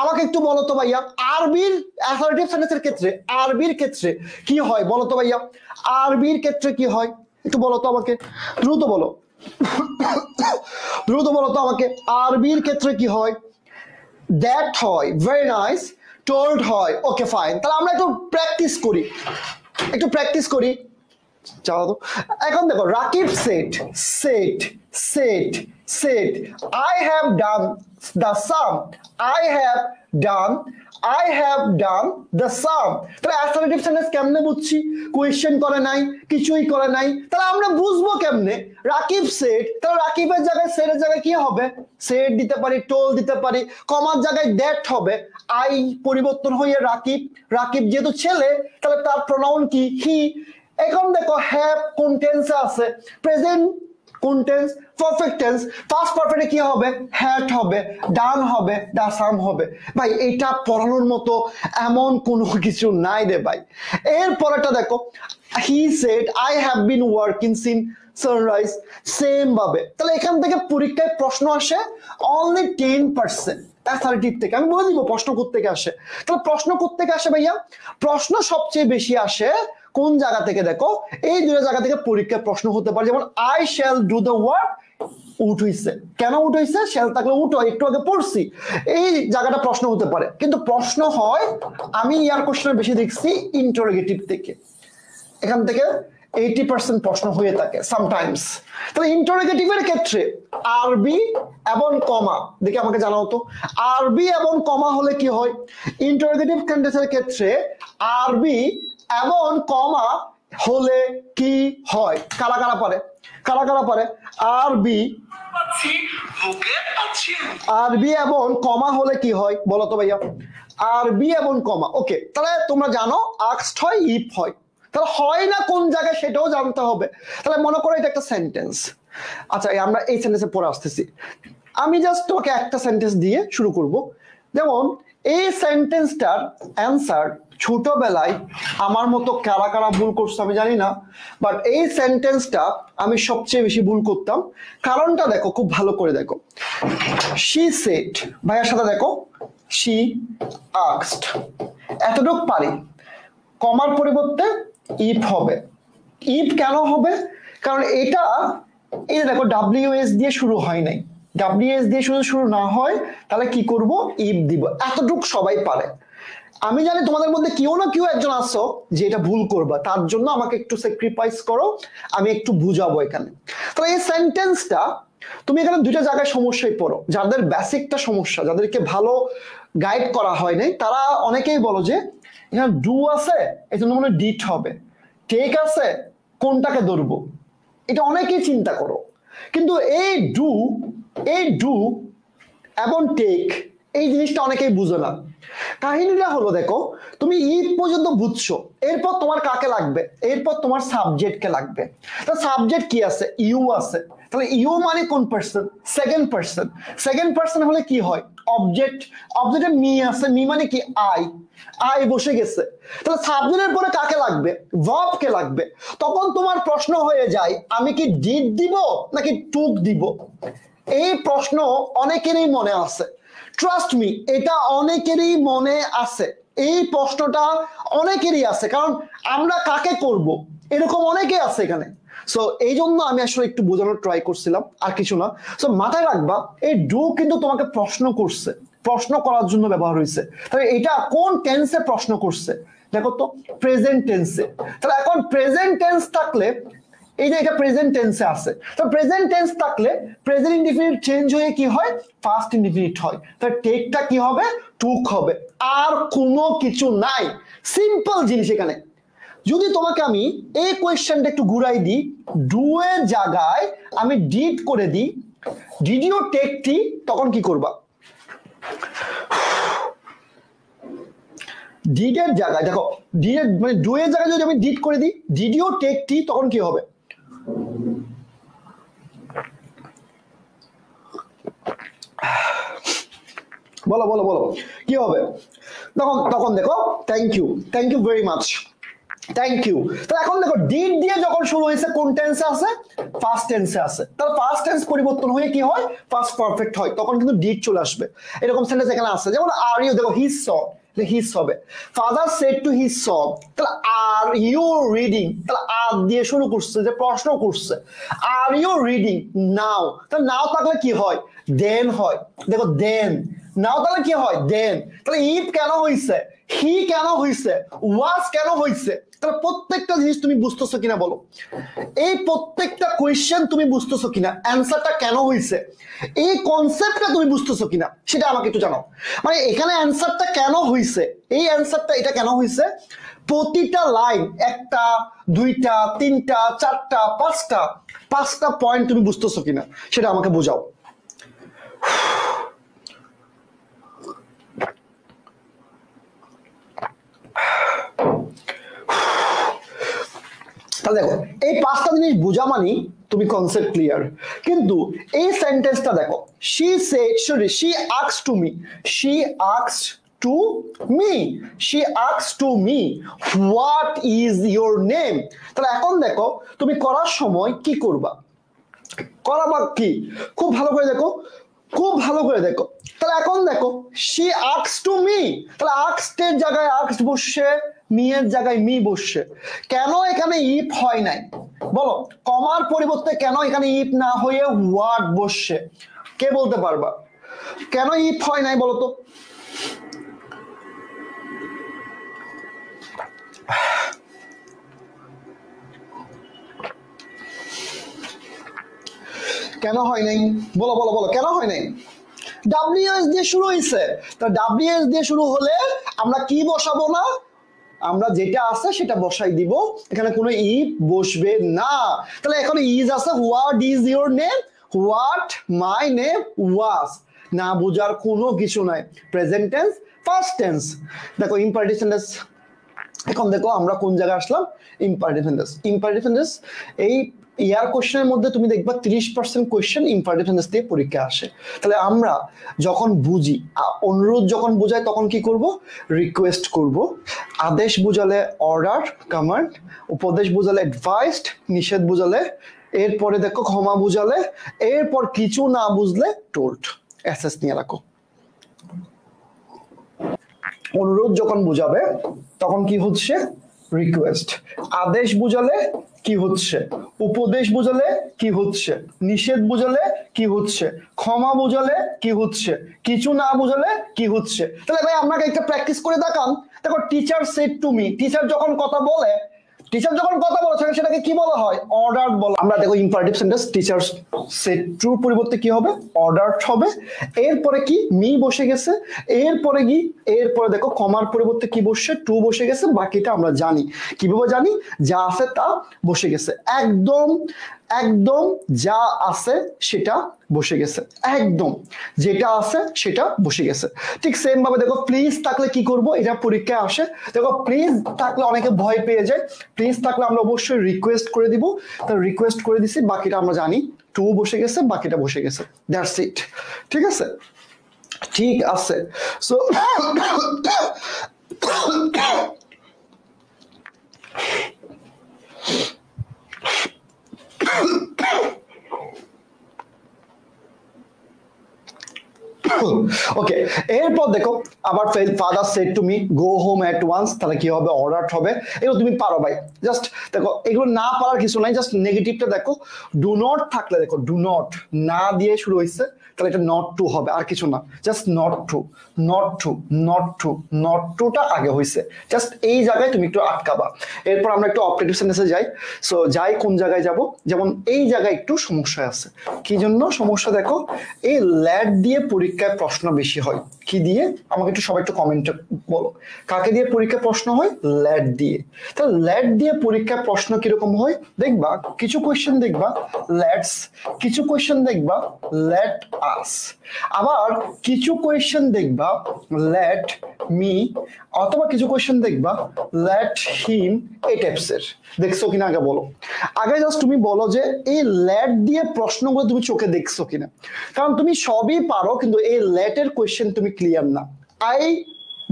আমাকে একটু বলো তো ভাইয়া, আরবির অ্যাসারেটিভ সেন্টেন্সের ক্ষেত্রে আরবির ক্ষেত্রে কি হয় বলো তো ভাইয়া, আরবির ক্ষেত্রে কি হয় একটু বলো তো আমাকে, দ্রুত বলো দ্রুত বলো তো আমাকে, আরবির ক্ষেত্রে কি হয়? দ্যাট হয়, ভেরি নাইস। টোল্ড হয়, ওকে ফাইন। তাহলে আমরা একটু প্র্যাকটিস করি চাও তো। এখন দেখো, Rakib set I have done the sum, I have done the sum। তাহলে অ্যাসারেটিভ সেন্টেন্স কেমনে বুঝছি? কোয়েশ্চেন করে নাই, কিছুই করে নাই, তাহলে আমরা বুঝবো কেমনে? রাকিব সেট, তাহলে রাকিবের জায়গায় সেটের জায়গায় কি হবে? সেট দিতে পারি, টোল দিতে পারি, কমার জায়গায় দ্যাট হবে, আই পরিবর্তন হয়ে রাকিব যেহেতু ছেলে তাহলে তার প্রোনাউন কি? হি। এখন দেখো, হ্যাভ কোন টেন্সে আছে? প্রেজেন্ট কোন টেন্স? Perfect tense. পাস্ট পারফেক্টে কি হবে? হ্যাড হবে, ডান হবে, দা সাম হবে। ভাই এটা পড়ানোর মতো এমন কোনো কিছু নাই রে ভাই। এর পরেরটা দেখো, he said I have been working since sunrise, same ভাবে। তাহলে এখান থেকে পরীক্ষায় প্রশ্ন আসে অনলি 10%। অ্যাসারেটিভ থেকে আমি বলে দিব প্রশ্ন কোত্থেকে আসে। তাহলে প্রশ্ন কোত্থেকে আসে ভাইয়া? প্রশ্ন সবচেয়ে বেশি আসে কোন জায়গা থেকে? দেখো, এই দুটো জায়গা থেকে পরীক্ষায় প্রশ্ন হতে পারে। যেমন I shall do the work, উট হইছে। কেন উট হইছে? শ্যাল থাকলে উট হয়, একটু আগে পড়ছি। এই জায়গাটা প্রশ্ন হতে পারে, কিন্তু প্রশ্ন হয় আমি ইয়ার কোশ্চেন বেশি দেখছি ইন্টারোগেটিভ থেকে। এখান থেকে 80% প্রশ্ন হয়ে থাকে সামটাইমস। তাহলে ইন্টারোগেটিভের ক্ষেত্রে আরবি এবং কমা দেখে আমাকে জানাও তো, আরবি এবং কমা হলে কি হয়? ইন্টারোগেটিভ সেন্টেন্সের ক্ষেত্রে আরবি এবং কমা হলে কি হয়? কারা কারা পারে? আরবি এবং কমা হলে কি হয় বলো তো ভাইয়া? আরবি এবং কমা, ওকে। তাহলে তোমরা জানো আস্কড হয়, ইফ হয়। তাহলে হয় না কোন জায়গায় সেটাও জানতে হবে। তাহলে মনে করো এটা একটা সেন্টেন্স। আচ্ছা, আমরা এই সেন্টেন্সে পড়ে আসতেছি। আমি জাস্ট তোমাকে একটা সেন্টেন্স দিয়ে শুরু করব। যেমন এই সেন্টেন্সটার অ্যান্সার ছোটবেলায় আমার মতো কারা কারা ভুল করছে আমি জানি না, বাট এই সেন্টেন্সটা আমি সবচেয়ে বেশি ভুল করতাম। কারণটা দেখো, খুব ভালো করে দেখো। শি সেড, ভাইয়ার সাথে দেখো, শি আস্কড, এতটুক পারি। কমার পরিবর্তে ইফ হবে। ইফ কেন হবে? কারণ এটা এই দেখো WS দিয়ে শুরু হয় নাই। WS দিয়ে শুরু না হয় তাহলে কি করব? ইফ দিব। এতটুক সবাই পারে। আমি জানি তোমাদের মধ্যে কেউ না কেউ একজন আসো যে এটা ভুল করবা, তার জন্য আমাকে একটু স্যাক্রিফাইস করো, আমি একটু বুঝাবো এখানে। তাহলে এই সেন্টেন্সটা তুমি এখানে দুইটা জায়গায় সমস্যায় পড়ো। যাদের বেসিকটা সমস্যা, যাদেরকে ভালো গাইড করা হয় নাই, তারা অনেকেই বলো যে এখানে ডু আছে, এই জন্য মনে ডিট হবে। টেক আছে, কোনটাকে ধরবো? এটা অনেকেই চিন্তা করো। কিন্তু এই ডু এবং টেক এই জিনিসটা অনেকেই বুঝো না। কাহিনীটা হলো, দেখো তুমি ইফ পর্যন্ত বুঝছো, এরপর তোমার কাকে লাগবে? এরপর তোমার সাবজেক্টকে লাগবে। তা সাবজেক্ট কি আছে? ইউ আছে। তাহলে ইউ মানে কোন পার্সন? সেকেন্ড পার্সন হলে কি হয়? অবজেক্টে মি আছে, মি মানে কি? আই বসে গেছে। তাহলে সাবজেক্টের পরে কাকে লাগবে? ভার্বকে লাগবে। তখন তোমার প্রশ্ন হয়ে যায় আমি কি ডিড দিব নাকি টুক দিব? এই প্রশ্ন অনেকেরই মনে আছে। ট্রাস্ট মি, এটা অনেকেরই মনে আছে। এই প্রশ্নটা অনেকেরই আছে, কারণ আমরা কাকে করব এরকম অনেকেই আছে এখানে। সো এই জন্য আমি আসলে একটু বোঝানোর ট্রাই করছিলাম, আর কিছু না। সো মাথায় রাখবা, এই ডু কিন্তু তোমাকে প্রশ্ন করছে, প্রশ্ন করার জন্য ব্যবহার হয়েছে। তাহলে এটা কোন টেন্সে প্রশ্ন করছে? দেখো তো, প্রেজেন্ট টেন্সে। তাহলে এখন প্রেজেন্ট টেন্স থাকলে, এই যে এটা প্রেজেন্ট টেন্সে আছে, তো প্রেজেন্ট টেন্স থাকলে প্রেজেন্ট ইনডিফিনিট চেঞ্জ হয়ে কি হয়? পাস্ট ইনডিফিনিট হয়। তাহলে টেকটা কি হবে? টুক হবে। আর কোনো কিছু নাই, সিম্পল জিনিস এখানে। যদি তোমাকে আমি এই কোয়েশ্চেনটা একটু ঘুরাই দিই, ডু এর জায়গায় আমি ডিড করে দিই, ডিড ইউ টেক টি, তখন কি করবা? ডিডের জায়গায় দেখো, ডিডের মানে ডু এর জায়গায় যদি আমি ডিড করে দিই, ডিড ইউ টেক টি, তখন কি হবে? বলো বলো বলো কি হবে? তখন তখন দেখো thank you very much, thank you. তো এখন দেখো ডিড দিয়ে যখন শুরু হয়েছে কোন টেন্সে আছে? ফার্স্ট টেন্সে আছে। তাহলে ফার্স্ট টেন্স পরিবর্তন হয়ে কি হয়? পাস্ট পারফেক্ট হয়, তখন কিন্তু ডিড চলে আসবে। এরকম সেন্টেন্স এখানে আছে, যেমন আর ইউ, দেখো হিজ স, হিজ হবে ফাদার সেড টু হিজ স, তাহলে আর ইউ রিডিং, তাহলে আর দিয়ে শুরু করছে, যে প্রশ্ন করছে আর ইউ রিডিং নাও, তাহলে নাও থাকলে কি হয়? দেন হয়। দেখো দেন নাও তাহলে কি হয়? দেন। তাহলে ইফ কেন হইছে? হি কেন হইছে? ওয়াজ কেন হইছে? তাহলে প্রত্যেকটা জিনিস তুমি বুঝতেছো কিনা বলো? এই প্রত্যেকটা কোয়েশ্চেন তুমি বুঝতেছো কিনা? অ্যান্সারটা কেন হইছে, এই কনসেপ্টটা তুমি বুঝতেছো কিনা সেটা আমাকে একটু জানাও। মানে এখানে অ্যান্সারটা কেন হইছে, এই অ্যান্সারটা এটা কেন হইছে, প্রতিটা লাইন একটা দুইটা তিনটা চারটা পাঁচটা পয়েন্ট তুমি বুঝতেছো কিনা সেটা আমাকে বোঝাও। তাহলে দেখো এই পাঁচটা জিনিস বোঝা মানে তুমি কনসেপ্ট ক্লিয়ার। কিন্তু এই সেন্টেন্সটা দেখো, she said, sorry, she asked to me, she asked to me, she asked to me what is your name। তাহলে এখন দেখো তুমি করার সময় কি করবা, করাবা কি, খুব ভালো করে দেখো, খুব ভালো করে দেখো। তাহলে এখন দেখো she asked to me, তাহলে asked এর জায়গায় asked বসছে, মি এর জায়গায় মি বসছে। কেন এখানে ইফ হয় নাই বলো? কমার পরিবর্তে কেন এখানে ইফ না হয়ে হোয়াট বসছে? কে বলতে পারবা কেন ইফ হয় নাই বলো তো? কেন হয় নাই বলো বলো বলো, কেন হয় নাই? ডাব্লিউএস দিয়ে শুরু হয়েছে, তা ডাব্লিউএস দিয়ে শুরু হলে আমরা কি বসাবো না? আমরা যেটা আছে সেটা বসাই দিব, এখানে কোনো ইফ বসবে না। তাহলে এখন ইজ আছে, what is your name, what my name was, না বোঝার কোনো কিছু নাই। Present tense, first tense. দেখো ইম্পারেটিভ সেন্টেন্স, এখন দেখো আমরা কোন জায়গায় আসলাম? Imperative sentence. Imperative sentence year ইয়ার কোশ্চেনের মধ্যে তুমি দেখবা 30% কোশ্চেন ইম্পারেটিভ সেন্টেন্স দিয়ে পরীক্ষা আসে। তাহলে আমরা যখন বুঝি, অনুরোধ যখন বোঝাই তখন কি করব? রিকোয়েস্ট করব। আদেশ বোঝালে অর্ডার, কমান্ড। উপদেশ বোঝালে অ্যাডভাইসড, নিষেধ বোঝালে, এরপরে দেখো ক্ষমা বোঝালে, এরপর কিছু না বুঝলে টোল্ড। এসএস নিয়ে রাখো। অনুরোধ যখন বোঝাবে তখন কি হচ্ছে? রিকোয়েস্ট। আদেশ বোঝালে কি হচ্ছে? উপদেশ বোঝালে কি হচ্ছে? নিষেধ বোঝালে কি হচ্ছে? ক্ষমা বোঝালে কি হচ্ছে? কিছু না বোঝালে কি হচ্ছে? তাহলে ভাই আপনাকে একটা প্র্যাকটিস করে দেখান। দেখো teacher said to me, teacher যখন কথা বলে, টিচার যখন কথা বলে সেটাকে কি বলা হয়? অর্ডার বলা। আমরা দেখো imperative sentence teacher said to পরিবর্তে কি হবে? অর্ডার হবে। এরপরে কি? মি বসে গেছে। এরপরে কি? এরপরে দেখো কমার পরিবর্তে কি বসছে? টু বসে গেছে। বাকিটা আমরা জানি, কিভাবে জানি? যা আছে তা বসে গেছে, একদম একদম যা আছে সেটা বসে গেছে, একদম যেটা আছে সেটা বসে গেছে। ঠিক সেম ভাবে দেখো প্লিজ থাকলে কি করব? এটা পরীক্ষায় আসে। দেখো প্লিজ থাকলে অনেকে ভয় পেয়ে যায়, প্লিজ থাকলে আমরা অবশ্যই রিকোয়েস্ট করে দিব। তো রিকোয়েস্ট করে দিছি, বাকিটা আমরা জানি, টু বসে গেছে, বাকিটা বসে গেছে, দ্যাটস ইট। ঠিক আছে, ঠিক আছে। সো ওকে, এরপর দেখো আবার father said to me go home at once, তাহলে কি হবে? অর্ডার হবে। এগুলো তুমি পারো ভাই, জাস্ট দেখো এগুলো না পারার কিছু নাই, জাস্ট নেগেটিভটা দেখো। ডু নট থাকলে দেখো, ডু নট না দিয়ে শুরু হয়েছে, তাহলে এটা নট টু হবে, আর কিছু না, just not to, not to, not to, not টুটা আগে হয়েছে, জাস্ট এই জায়গায় তুমি একটু আটকাবা। এরপর আমরা একটু অপারেটিভ সেন্টেন্সে যাই। সো যাই, কোন জায়গায় যাব? যেমন এই জায়গায় একটু সমস্যা আছে। কি জন্য সমস্যা? দেখো এই ল্যাড দিয়ে পরীক্ষায় প্রশ্ন বেশি হয়। কি দিয়ে? আমাকে একটু সবাই একটু কমেন্টে বলো, কাকে দিয়ে পরীক্ষায় প্রশ্ন হয়? ল্যাড দিয়ে। তাহলে ল্যাড দিয়ে পরীক্ষায় প্রশ্ন কিরকম হয় দেখবা, কিছু কোয়েশ্চেন দেখবা লেটস, কিছু কোয়েশ্চেন দেখবা লেট আস, আবার কিছু কোয়েশ্চেন দেখবা লেট মি, অথবা কিছু কোয়েশ্চেন দেখবা লেট হিম, এই টাইপসের। দেখছো কিনা আগে বলো। আগে জাস্ট তুমি বলো যে এই লেট দিয়ে প্রশ্নগুলো তুমি চোখে দেখছো কিনা, কারণ তুমি সবই পারো কিন্তু এই লেটের কোয়েশ্চেন তুমি ক্লিয়ার না, আই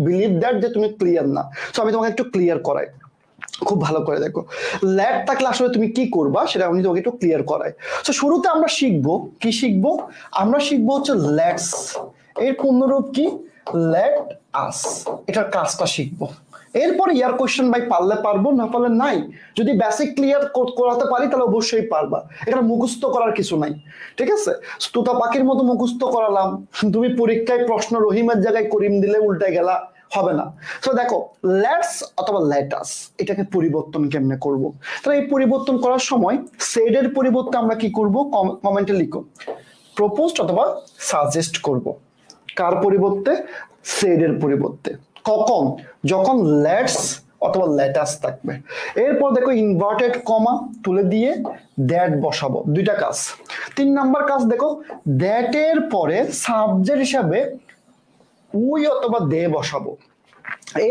বিলিভ দ্যাট যে তুমি ক্লিয়ার না। সো আমি তোমাকে একটু ক্লিয়ার করাই, খুব ভালো করে দেখো। ল্যাট থাকলে আসলে তুমি কি করবা সেটা আমি তোমাকে একটু ক্লিয়ার করাই। তো শুরুতে আমরা শিখবো কি শিখবো, আমরা শিখবো হচ্ছে লেটস, এর পূর্ণরূপ কি লেট আস, এটার কাজটা শিখবো। এরপর ইয়ার কোয়েশ্চেন ভাই পারলে পারবো, না পারলে নাই। যদি বেসিক ক্লিয়ার করাতে পারি তাহলে অবশ্যই পারবা, এটা মুখস্থ করার কিছু নাই, ঠিক আছে? তুতা পাখির মতো মুখস্থ করালাম, তুমি পরীক্ষায় প্রশ্ন রহিমের জায়গায় করিম দিলে উল্টে গেলা, হবে না। তো দেখো লেটস অথবা লেটাস এটাকে পরিবর্তন কেমনে করব। তাহলে এই পরিবর্তন করার সময় সেড এর পরিবর্তে আমরা কি করব, কমেন্টে লিখো প্রপোজড অথবা সাজেস্ট করব। কার পরিবর্তে? সেড এর পরিবর্তে। কখন? যখন লেটস অথবা লেটাস থাকবে। এরপর দেখো ইনভার্টেড কমা তুলে দিয়ে দ্যাট বসাবো, দুইটা কাজ। 3 নাম্বার কাজ দেখো, দ্যাট এর পরে সাবজেক্ট হিসাবে উই অথবা দে বসাবো।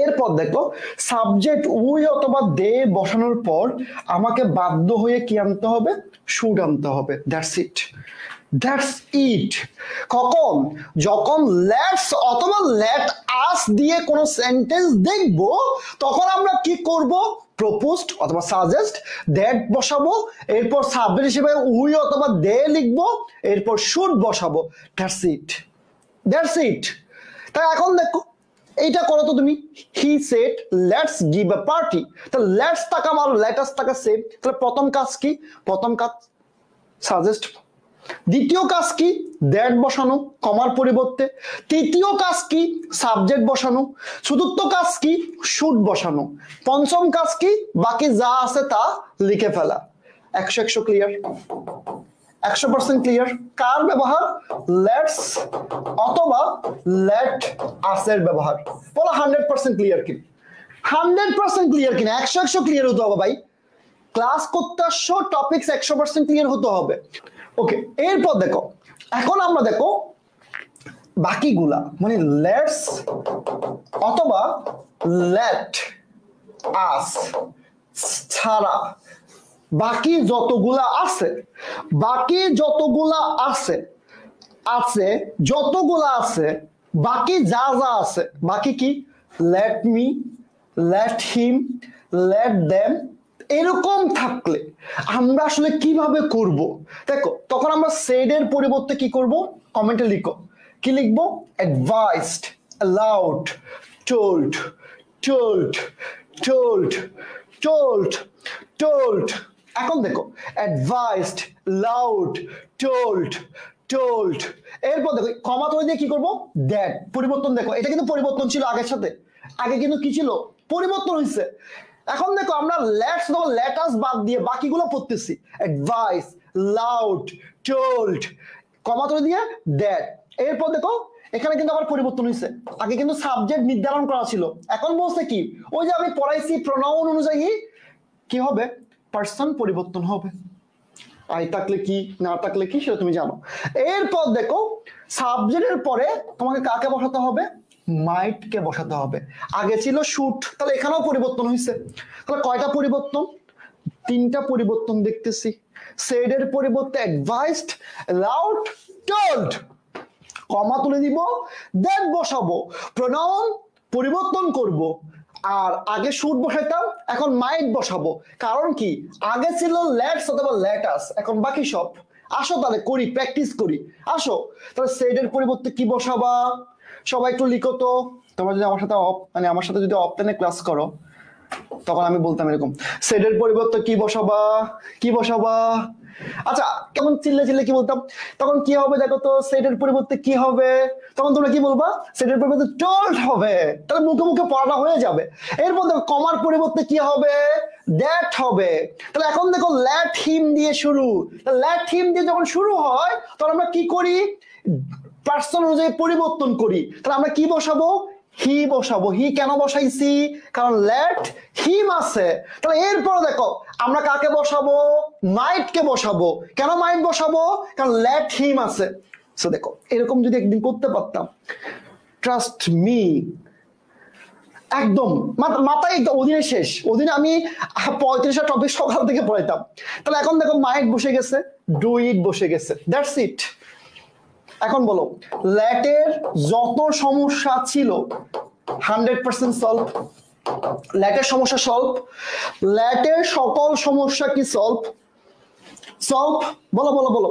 এরপর দেখো সাবজেক্ট উই অথবা দে বসানোর পর আমাকে বাধ্য হয়ে কি আনতে হবে, শুড আনতে হবে। That's it, that's it. কখন? যখন লেটস অথবা লেট আস দিয়ে কোনো সেন্টেন্স দেখবো তখন আমরা কি করব, প্রপোজড অথবা সাজেস্ট দ্যাট বসাবো, এরপর সাবজেক্ট হিসেবে উই অথবা দে লিখবো, এরপর শুড বসাবো। That's it, that's it. তাই এখন দেখো এইটা করো তো তুমি, he said let's give a party. তাহলে লেটস টাকা আর লেটাস টাকা সেম। তাহলে প্রথম কাজ কি? প্রথম কাজ সাজেস্ট। দ্বিতীয় কাজ কি? দ্যাট বসানো কমার পরিবর্তে। তৃতীয় কাজ কি? সাবজেক্ট বসানো। চতুর্থ কাজ কি? শুড বসানো। পঞ্চম কাজ কি? বাকি যা আছে তা লিখে ফেলা। 100 ক্লিয়ার, 100% ক্লিয়ার। কার ব্যবহার? লেটস অথবা লেট আসের ব্যবহার। বলো 100% ক্লিয়ার কি? 100% ক্লিয়ার কিনা? 100 ক্লিয়ার হতে হবে ভাই। ক্লাস করতে আসছো, টপিকস 100% ক্লিয়ার হতে হবে। ওকে, এরপর দেখো এখন আমরা দেখো বাকিগুলা, মানে লেটস অথবা লেট আস ছাড়া বাকি যতগুলা আছে, বাকি যতগুলা আছে আছে যতগুলা আছে বাকি যা যা আছে, বাকি কি? Let me, let him, let them, এরকম থাকলে আমরা আসলে কিভাবে করব? দেখো তখন আমরা সেড এর পরিবর্তে কি করব, কমেন্টে লিখো। কি লিখবো? Advised, allowed, told, told, told, told, told. এখন দেখো অ্যাডভাইসড, লাউড, টোল্ড, টোল্ড। এরপর দেখো কমা তুলে দিয়ে কি করব, দ্যাট পরিবর্তন। দেখো এটা কিন্তু পরিবর্তন ছিল আগের সাথে, আগে কিন্তু কি ছিল, পরিবর্তন হয়েছে। এখন দেখো আমরা লেটস অথবা লেটাস বাদ দিয়ে বাকিগুলো পড়তেছি, অ্যাডভাইস, লাউড, টোল্ড, কমা তুলে দিয়ে দ্যাট। এরপর দেখো এখানে কিন্তু আবার পরিবর্তন হয়েছে, আগে কিন্তু সাবজেক্ট নির্ধারণ করা ছিল, এখন বলছে কি, ওই যে আমি পড়াইছি প্রোনাউন অনুযায়ী কি হবে, পার্সন পরিবর্তন হবে। আই থাকলে কি, না থাকলে কি সেটা তুমি জানো। এরপর দেখো সাবজেক্টের পরে তোমাকে কাকে বসাতে হবে, মাইট কে বসাতে হবে। আগে ছিল শুট, তাহলে এখানেও পরিবর্তন হয়েছে। তাহলে কয়টা পরিবর্তন? 3টা পরিবর্তন দেখতেছি। সেড এর পরিবর্তে অ্যাডভাইসড, লাউড, টোল্ড, কমা তুলে দিব, দ্যাট বসাবো, প্রোনাউন পরিবর্তন করব। আর আগে শুড বসাইতাম, এখন মাইট বসাবো। কারণ কি, আগে ছিল লেটস অথবা লেটাস, এখন বাকি সব। আসো তাহলে করি, প্র্যাকটিস করি, আসো। তাহলে সেড এর পরিবর্তে কি বসাবা? সবাই একটু লিখো তো। তোমরা যদি আমার সাথে মানে আমার সাথে যদি অফলাইনে ক্লাস করো তখন আমি বলতাম এরকম, সেড এর পরিবর্তে কি বসাবা, কি বসাবা? আচ্ছা কেমন চিল্লে চিল্লে কি বলতাম, তখন কি হবে দেখো তো, সেড এর পরিবর্তে কি হবে? তখন তোমরা কি বলবা? সেড এর পরিবর্তে টোল্ড হবে। তাহলে মুখে মুখে পড়াটা হয়ে যাবে। এরপর দেখো কমার পরিবর্তে কি হবে, দ্যাট হবে। তাহলে এখন দেখো লেট হিম দিয়ে শুরু, লেট হিম দিয়ে যখন শুরু হয় তখন আমরা কি করি, পার্সন অনুযায়ী পরিবর্তন করি। তাহলে আমরা কি বসাবো, হি বসাবো। হি কেন বসাইছি, কারণ লেট হিম আছে। তাহলে এরপর দেখো আমরা কাকে বসাবো, মাইট কে বসাবো। কেন মাইট বসাবো, কারণ লেট হিম আছে। সো দেখো এরকম যদি একদিন করতে পারতাম, ট্রাস্ট মি, একদম মাথায় অধীনে শেষ। অধীনে আমি 35টা টপিক সকাল থেকে পড়াইতাম। তাহলে এখন দেখো মাইট বসে গেছে, ডু ইট বসে গেছে, দ্যাটস ইট। এখন বলো ল্যাটের যত সমস্যা ছিল 100% সলভ, ল্যাটের সমস্যা সলভ, ল্যাটের সকল সমস্যা কি সলভ? সলভ, বলো বলো বলো,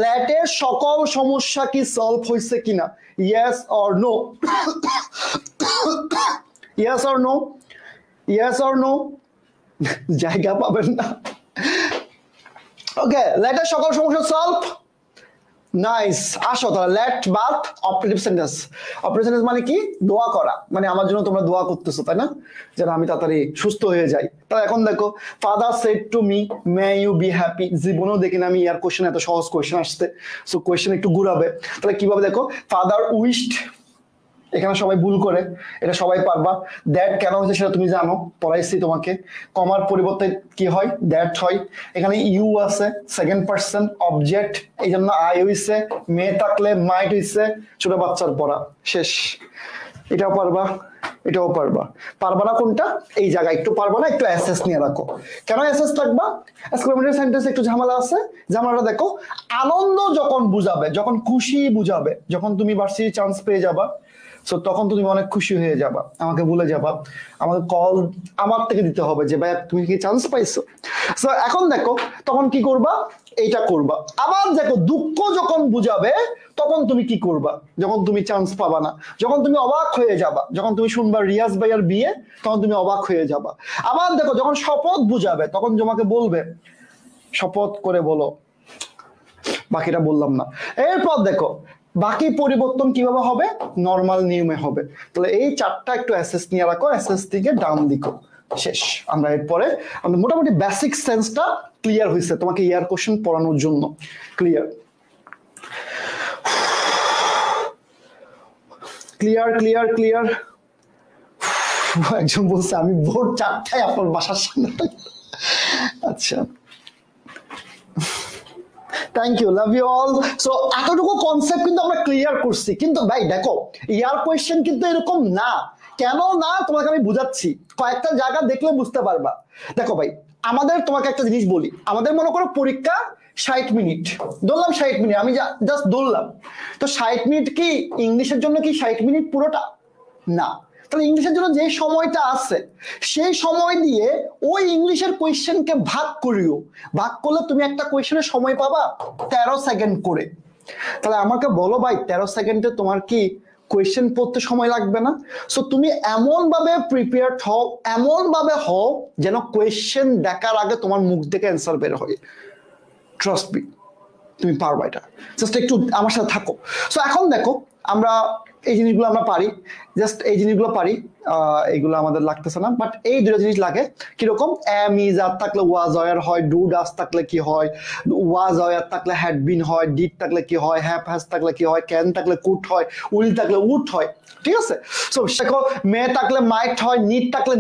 ল্যাটের সকল সমস্যা কি সলভ হয়েছে কিনা? Yes or no? Yes or no? Yes or no? জায়গা পাবেন না। ওকে, ল্যাটের সকল সমস্যা সলভ। নাইস, আসো তাহলে let both operative sentence. Operative sentence মানে কি? দোয়া করা, মানে আমার জন্য তোমরা দোয়া করতেছো তাই না, যেন আমি তাড়াতাড়ি সুস্থ হয়ে যাই। তাহলে এখন দেখো, father said to me may you be happy. জীবনেও দেখি না আমি ইয়ার কোশ্চেন এত সহজ কোশ্চেন আসতে, সো কোশ্চেন একটু ঘুরাবে। তাহলে কিভাবে দেখো, ফাদার উইশড, এখানে সবাই ভুল করে, এটা সবাই পারবা। দ্যাট কেন হয়েছে সেটা তুমি জানো, পড়াইছি তোমাকে। কমার পরিবর্তে কি হয়? দ্যাট হয়। এখানে ইউ আছে, সেকেন্ড পার্সন অবজেক্ট, এই জন্য আই হইছে। মেয়ে থাকলে মাইট হইছে, ছোট বাচ্চার পড়া। শেষ। এটাও পারবা, এটাও পারবা। পারবা না কোনটা? এই জায়গায় একটু পারবা না, একটু এসএস নিয়ে রাখো। কেন এসএস রাখবা? এক্সক্লেমেটরি সেন্টেন্স একটু ঝামেলা আছে। ঝামেলাটা দেখো, আনন্দ যখন বুঝাবে, যখন খুশি বুঝাবে, যখন তুমি ভার্সিটি চান্স পেয়ে যাবা, সো তখন তুমি অনেক খুশি হয়ে যাবা, আমাকে ভুলে যাবা, আমাকে কল আমার থেকে দিতে হবে যে ভাই তুমি কি চান্স পাইছো। সো এখন দেখো তখন কি করবা? এইটা করবা। আবার দেখো, দুঃখ যখন বুঝাবে তখন তুমি কি করবা? যখন তুমি চান্স পাবা না, যখন তুমি অবাক হয়ে যাবা, যখন তুমি শুনবা রিয়াজ ভাইয়ার বিয়ে, তখন তুমি অবাক হয়ে যাবা। আবার দেখো, যখন শপথ বুঝাবে তখন তোমাকে বলবে শপথ করে বলো, বাকিটা বললাম না। এরপর দেখো বাকি পরিবর্তন কিভাবে হবে? নরমাল নিয়মে হবে। তাহলে এই চারটা একটু অ্যাসেস নিয়ে রাখো, অ্যাসেস থেকে ডাউন দিকো। শেষ। আমরা এরপরে আমাদের মোটামুটি বেসিক সেন্সটা ক্লিয়ার হয়েছে তোমাকে ইয়ার কোশ্চেন পড়ানোর জন্য। Clear clear clear clear. একজন বলছে আমি ভোর 4টায় আপনার বাসার সামনে। আচ্ছা, thank you, love you all. So এতটুকু কনসেপ্ট কিন্তু আমরা ক্লিয়ার করছি। কিন্তু ভাই দেখো, ইয়ার কোয়েশ্চেন কিন্তু এরকম না। কেন না তোমাকে আমি বুঝাচ্ছি, কয়েকটা জায়গা দেখলে বুঝতে পারবা। দেখো ভাই, আমাদের তোমাকে একটা জিনিস বলি, আমাদের মনে করো পরীক্ষা 60 মিনিট, ধরলাম 60 মিনিট, আমি জাস্ট ধরলাম। তো 60 মিনিট কি ইংলিশের জন্য কি 60 মিনিট পুরোটা? না। তাহলে ইংলিশের জন্য যে সময়টা আছে সেই সময় দিয়ে ওই ইংলিশের কোয়েশ্চেনকে ভাগ করিও। ভাগ করলে তুমি একটা কোয়েশ্চেনের সময় পাবা 13 সেকেন্ড করে। তাহলে আমাকে বলো ভাই, 13 সেকেন্ডে তোমার কি কোয়েশ্চেন পড়তে সময় লাগবে না? সো তুমি এমন ভাবে প্রিপেয়ার্ড হও, এমন ভাবে হও যেন কোয়েশ্চেন দেখার আগে তোমার মুখ থেকে অ্যান্সার বের হয়। ট্রাস্ট মি, তুমি পারবা এটা। জাস্ট একটু আমার সাথে থাকো। সো এখন দেখো, আমরা এই জিনিসগুলো আমরা পারি, জাস্ট এই জিনিসগুলো পারি, এইগুলো আমাদের লাগতেছে না, বাট এই দুটো জিনিস লাগে। কিরকম? এম ইজ আর থাকলে ওয়াজ অয়ার হয়, ডু ডাস থাকলে কি হয়, ওয়াজ অয়ার থাকলে হ্যাড বিন হয়, ডিড থাকলে কি হয়, হ্যাভ হ্যাজ থাকলে কি হয়, ক্যান থাকলে কুড হয়, উইল থাকলে উড হয়। ঠিক আছে? সো দেখো, মে থাকলে মাইট হয়, নিড থাকলে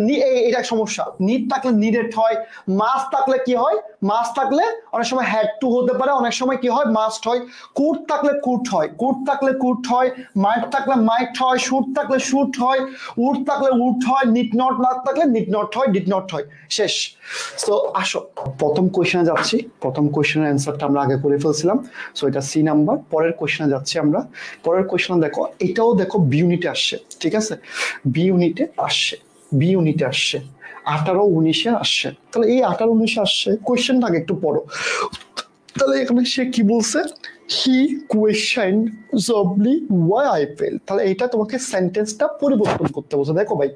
এটা সমস্যা, নিড থাকলে নিডেড হয়, মাস্ট থাকলে কি হয়, মাস্ট থাকলে অনেক সময় হ্যাড টু হতে পারে, অনেক সময় কি হয়, মাস্ট হয়, কুড থাকলে কুড হয়, কুড থাকলে কুড হয়, মাইট থাকলে মাইট হয়, শুড থাকলে শুড হয়, উড থাকলে উড হয়, নিড নট না থাকলে নিড নট হয়, ডিড নট হয়। শেষ। সো আসো প্রথম কোয়েশ্চেনে যাচ্ছি। প্রথম কোয়েশ্চেনের অ্যান্সারটা আমরা আগে করে ফেলছিলাম, সো এটা সি নাম্বার। পরের কোয়েশ্চেনে যাচ্ছি আমরা। পরের কোয়েশ্চেনে দেখো, এটাও দেখো বি ইউনিটে আসছে। ঠিক আছে, বি ইউনিটে আসছে, বি ইউনিটে আসছে, 18-19-এ আসছে। তাহলে এই 18-19-এ আসছে, কোয়েশ্চেনটাকে একটু পড়ো। তাহলে এখানে সে কি বলছে? হি কোয়েশ্চেন্ড জবলি ওয়াই আই ফেল। তাহলে এটা তোমাকে সেন্টেন্সটা পরিবর্তন করতে বলছে। দেখো ভাই,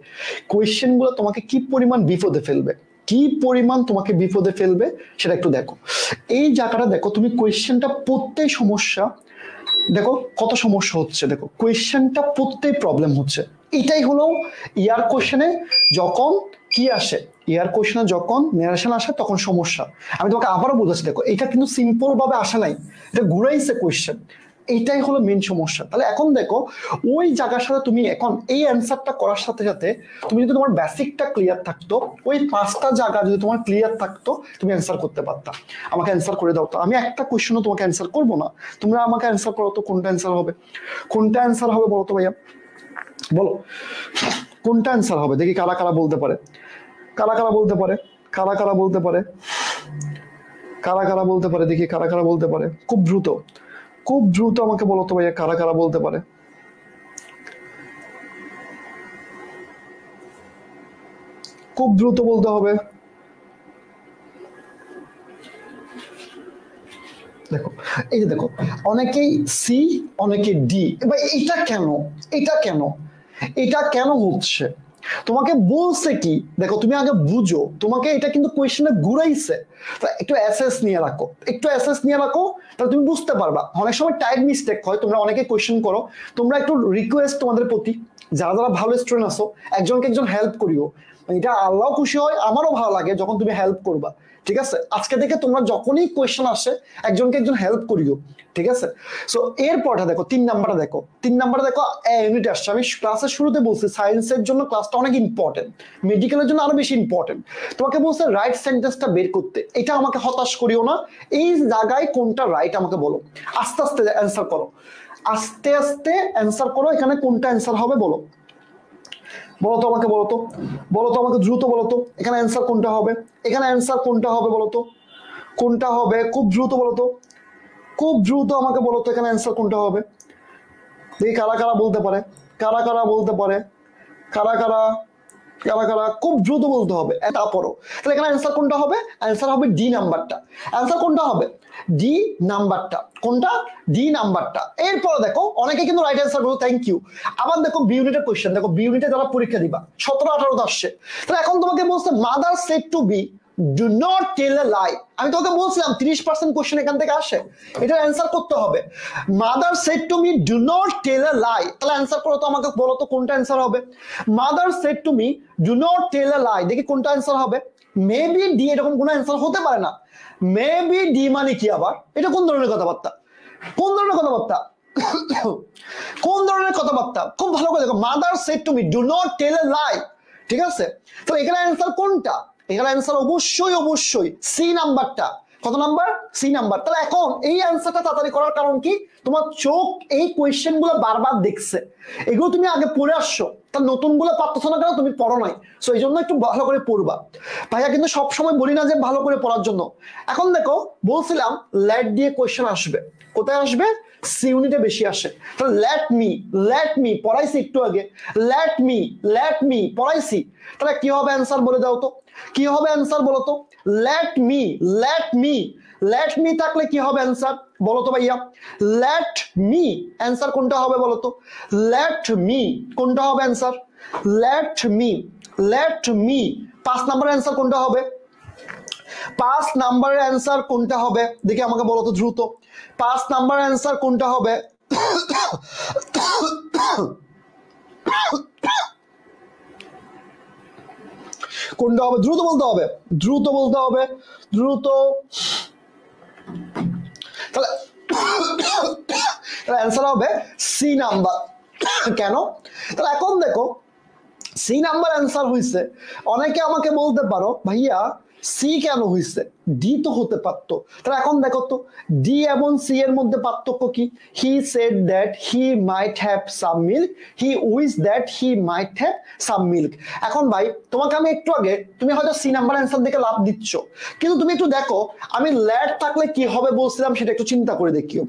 কোয়েশ্চেন গুলো তোমাকে কি পরিমাণ বিপদে ফেলবে, কি পরিমাণ তোমাকে বিপদে ফেলবে সেটা একটু দেখো। এই জায়গাটা দেখো, তুমি কোয়েশ্চেনটা পড়তেই সমস্যা। দেখো কত সমস্যা হচ্ছে, দেখো কোয়েশ্চেনটা পড়তেই প্রবলেম হচ্ছে। এটাই হলো ইয়ার কোয়েশ্চেনে যখন কি আসে, ইয়ার কোয়েশ্চেনে যখন ন্যারেশন আসে তখন সমস্যা। আমি তোমাকে আবারও বুঝাচ্ছি, দেখো এটা কিন্তু সিম্পল ভাবে আসে নাই, এটা ঘুরাইছে কোয়েশ্চেন। এইটাই হলো মেন সমস্যা। তাহলে এখন দেখো, ওই জায়গার সাথে তুমি এখন এই অ্যান্সারটা করার সাথে সাথে তুমি যদি তোমার বেসিকটা ক্লিয়ার থাকতো, ওই 5টা জায়গা যদি তোমার ক্লিয়ার থাকতো, তুমি অ্যান্সার করতে পারতা। আমাকে অ্যান্সার করে দাও তো, আমি একটা কোয়েশ্চেনও তোমাকে অ্যান্সার করবো না, তোমরা আমাকে অ্যান্সার করো তো, কোনটা অ্যান্সার হবে, কোনটা অ্যান্সার হবে বলো তো ভাইয়া, বলো কোনটা অ্যান্সার হবে। দেখি কারা কারা বলতে পারে, কারা কারা বলতে পারে, কারা কারা বলতে পারে, কারা কারা বলতে পারে, দেখি কারা কারা বলতে পারে, খুব দ্রুত খুব দ্রুত আমাকে বলো তো ভাইয়া কারা কারা বলতে পারে। খুব দ্রুত বলতে হবে। দেখো এই যে দেখো, অনেকেই সি, অনেকে ডি। এবার এটা কেন, এটা কেন, এটা কেন হচ্ছে? তোমাকে বলছে কি, দেখো তুমি আগে বুঝো, তোমাকে এটা কিন্তু কোয়েশ্চেনে ঘুরাইছে। একটু অ্যাসেস নিয়ে রাখো, একটু অ্যাসেস নিয়ে রাখো, তাহলে তুমি বুঝতে পারবা। অনেক সময় টাইপ মিস্টেক হয়, তোমরা অনেকে কোয়েশ্চেন করো, তোমরা একটু রিকোয়েস্ট তোমাদের প্রতি, যারা যারা ভালো স্টুডেন্ট আছো, একজনকে একজন হেল্প করিও। এটা আল্লাহ খুশি হয়, আমারও ভালো লাগে যখন তুমি হেল্প করবা। ঠিক আছে, আজকে থেকে তোমরা যখনই কোয়েশ্চেন আসে একজনকে একজন হেল্প করিও। ঠিক আছে, সো এরপরটা দেখো, 3 নাম্বারটা দেখো, 3 নাম্বারটা দেখো, ইউনিট আসছে। আমি ক্লাসের শুরুতে বলছি সায়েন্সের জন্য ক্লাসটা অনেক ইম্পর্টেন্ট, মেডিকেলের জন্য আরো বেশি ইম্পর্টেন্ট। তোমাকে বলছে রাইট সেন্টেন্সটা বের করতে, এটা আমাকে হতাশ করিও না। এই জায়গায় কোনটা রাইট আমাকে বলো, আস্তে আস্তে অ্যান্সার করো, আস্তে আস্তে অ্যান্সার করো। এখানে কোনটা অ্যান্সার হবে বলো, বলো তো আমাকে, বলো তো, বলো তো আমাকে, দ্রুত বলো তো, এখানে অ্যান্সার কোনটা হবে, এখানে অ্যান্সার কোনটা হবে বলো তো, কোনটা হবে? খুব দ্রুত বলো তো, খুব দ্রুত আমাকে বলো তো, এখানে অ্যান্সার কোনটা হবে? দেখি কারা কারা বলতে পারে, কারা কারা বলতে পারে, কারা কারা, কারা কারা, খুব দ্রুত বলতে হবে। এটা পড়ো, তাহলে এখানে অ্যান্সার কোনটা হবে? অ্যান্সার হবে ডি নাম্বারটা। অ্যান্সার কোনটা হবে? ডি নাম্বারটা। কোনটা? ডি নাম্বারটা। এরপর দেখো অনেকে কিন্তু রাইট অ্যান্সার করো, থ্যাংক ইউ। আবার দেখো বি ইউনিটের কোশ্চেন, দেখো বি ইউনিটে যারা পরীক্ষা দিবা 17-18 আসছে, তাহলে এখন তোমাকে বলছে mother said to be do not tell a lie. আমি তোমাকে বলছিলাম 30% কোশ্চেন এখান থেকে আসে, এটা অ্যান্সার করতে হবে। Mother said to me do not tell a lie, তাহলে অ্যান্সার করো তো আমাকে, বলো তো কোনটা অ্যান্সার হবে? Mother said to me do not tell a lie, দেখি কোনটা অ্যান্সার হবে। মেবি ডি, এরকম কোনো অ্যান্সার হতে পারে না। মেবি ডি মানে কি আবার? এটা কোন ধরনের কথাবার্তা, কোন ধরনের কথাবার্তা, কোন ধরনের কথাবার্তা? খুব ভালো করে দেখো, mother said to me do not tell a lie. ঠিক আছে, তো এখানে অ্যান্সার কোনটা? এখানে অ্যান্সার অবশ্যই অবশ্যই সি নাম্বারটা। কত নাম্বার? C number. তাহলে এখন এই অ্যান্সারটা তাড়াতাড়ি করার কারণ কি? তোমার চোখ এই কোয়েশ্চেন গুলো বারবার দেখছে, এগুলো তুমি আগে পড়ে আসছো, তার নতুন গুলো পারতেছ না কেন? তুমি পড়ো নাই, সো এই জন্য একটু ভালো করে পড়বা। ভাইয়া কিন্তু সবসময় বলি না যে ভালো করে পড়ার জন্য। এখন দেখো বলছিলাম লেট দিয়ে কোয়েশ্চেন আসবে, কোথায় আসবে? সি ইউনিটে বেশি আসে। তাহলে লেট মি পড়াইছি একটু আগে, লেট মি পড়াইছি। তাহলে কি হবে অ্যান্সার বলে দাও তো, কি হবে অ্যান্সার বলো তো? লেট মি থাকলে কি হবে অ্যান্সার বলো তো ভাইয়া? লেট মি, অ্যান্সার কোনটা হবে বলো তো? লেট মি, কোনটা হবে অ্যান্সার? Let me. 5 নাম্বারের অ্যান্সার কোনটা হবে? 5 নাম্বারের অ্যান্সার কোনটা হবে দেখি আমাকে বলো তো দ্রুত। 5 নাম্বারের অ্যান্সার কোনটা হবে? কোনটা হবে? দ্রুত বলতে হবে, দ্রুত বলতে হবে, দ্রুত। তাহলে অ্যান্সার হবে সি নাম্বার। কেন? তাহলে এখন দেখো সি নাম্বার অ্যান্সার হইছে। অনেকে আমাকে বলতে পারো ভাইয়া সি কেন হইছে, ডি তো হতে পারতো। তাহলে এখন দেখো তো ডি এবং সি এর মধ্যে পার্থক্য কি? He said that he might have some milk, he wish that he might have some milk. এখন ভাই তোমাকে আমি একটু আগে, তুমি হয়তো সি নাম্বার অ্যান্সার দেখে লাভ দিচ্ছ, কিন্তু তুমি একটু দেখো আমি লেট থাকলে কি হবে বলছিলাম, সেটা একটু চিন্তা করে দেখিও।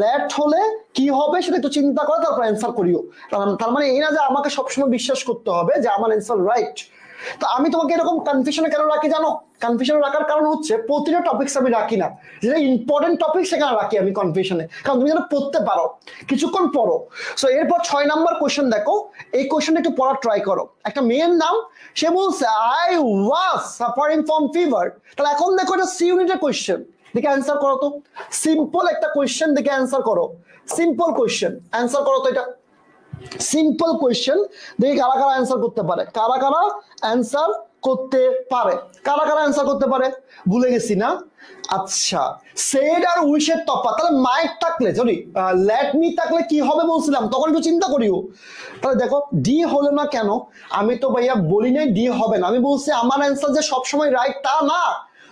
লেট হলে কি হবে সেটা একটু চিন্তা করে তারপর অ্যান্সার করিও। তার মানে এই না যে আমাকে সবসময় বিশ্বাস করতে হবে যে আমার অ্যান্সার রাইট। তো আমি তোমাকে এরকম কনফিউশনে কেন রাখি জানো? কনফিউশনে রাখার কারণ হচ্ছে প্রতিটা টপিকস আমি রাখি না, যেটা ইম্পর্টেন্ট টপিক সেখানে রাখি আমি কনফিউশনে, কারণ তুমি যেন পড়তে পারো, কিছুক্ষণ পড়ো। সো এরপর 6 নাম্বার কোশ্চেন দেখো, এই কোশ্চেনটা একটু পড়ার ট্রাই করো। একটা মেয়ের নাম, সে বলছে I was suffering from fever. তাহলে এখন দেখো এটা সি ইউনিটের কোশ্চেন, দেখে অ্যান্সার করো তো। সিম্পল একটা কোশ্চেন, দেখে অ্যান্সার করো। সিম্পল কোশ্চেন, অ্যান্সার করো তো এটা। সিম্পল কোয়েশ্চেন, দেখি কারা কারা অ্যান্সার করতে পারে, কারা কারা অ্যান্সার করতে পারে, কারা কারা অ্যান্সার করতে পারে। ভুলে গেছি না? আচ্ছা, সেড আর উইশের তফাৎ। তাহলে মাইট থাকলে, সরি লেট মি থাকলে কি হবে বলছিলাম, তখন একটু চিন্তা করিও। তাহলে দেখো ডি হলো না কেন? আমি তো ভাইয়া বলি নাই ডি হবে না, আমি বলছি আমার অ্যান্সার যে সবসময় রাইট তা না।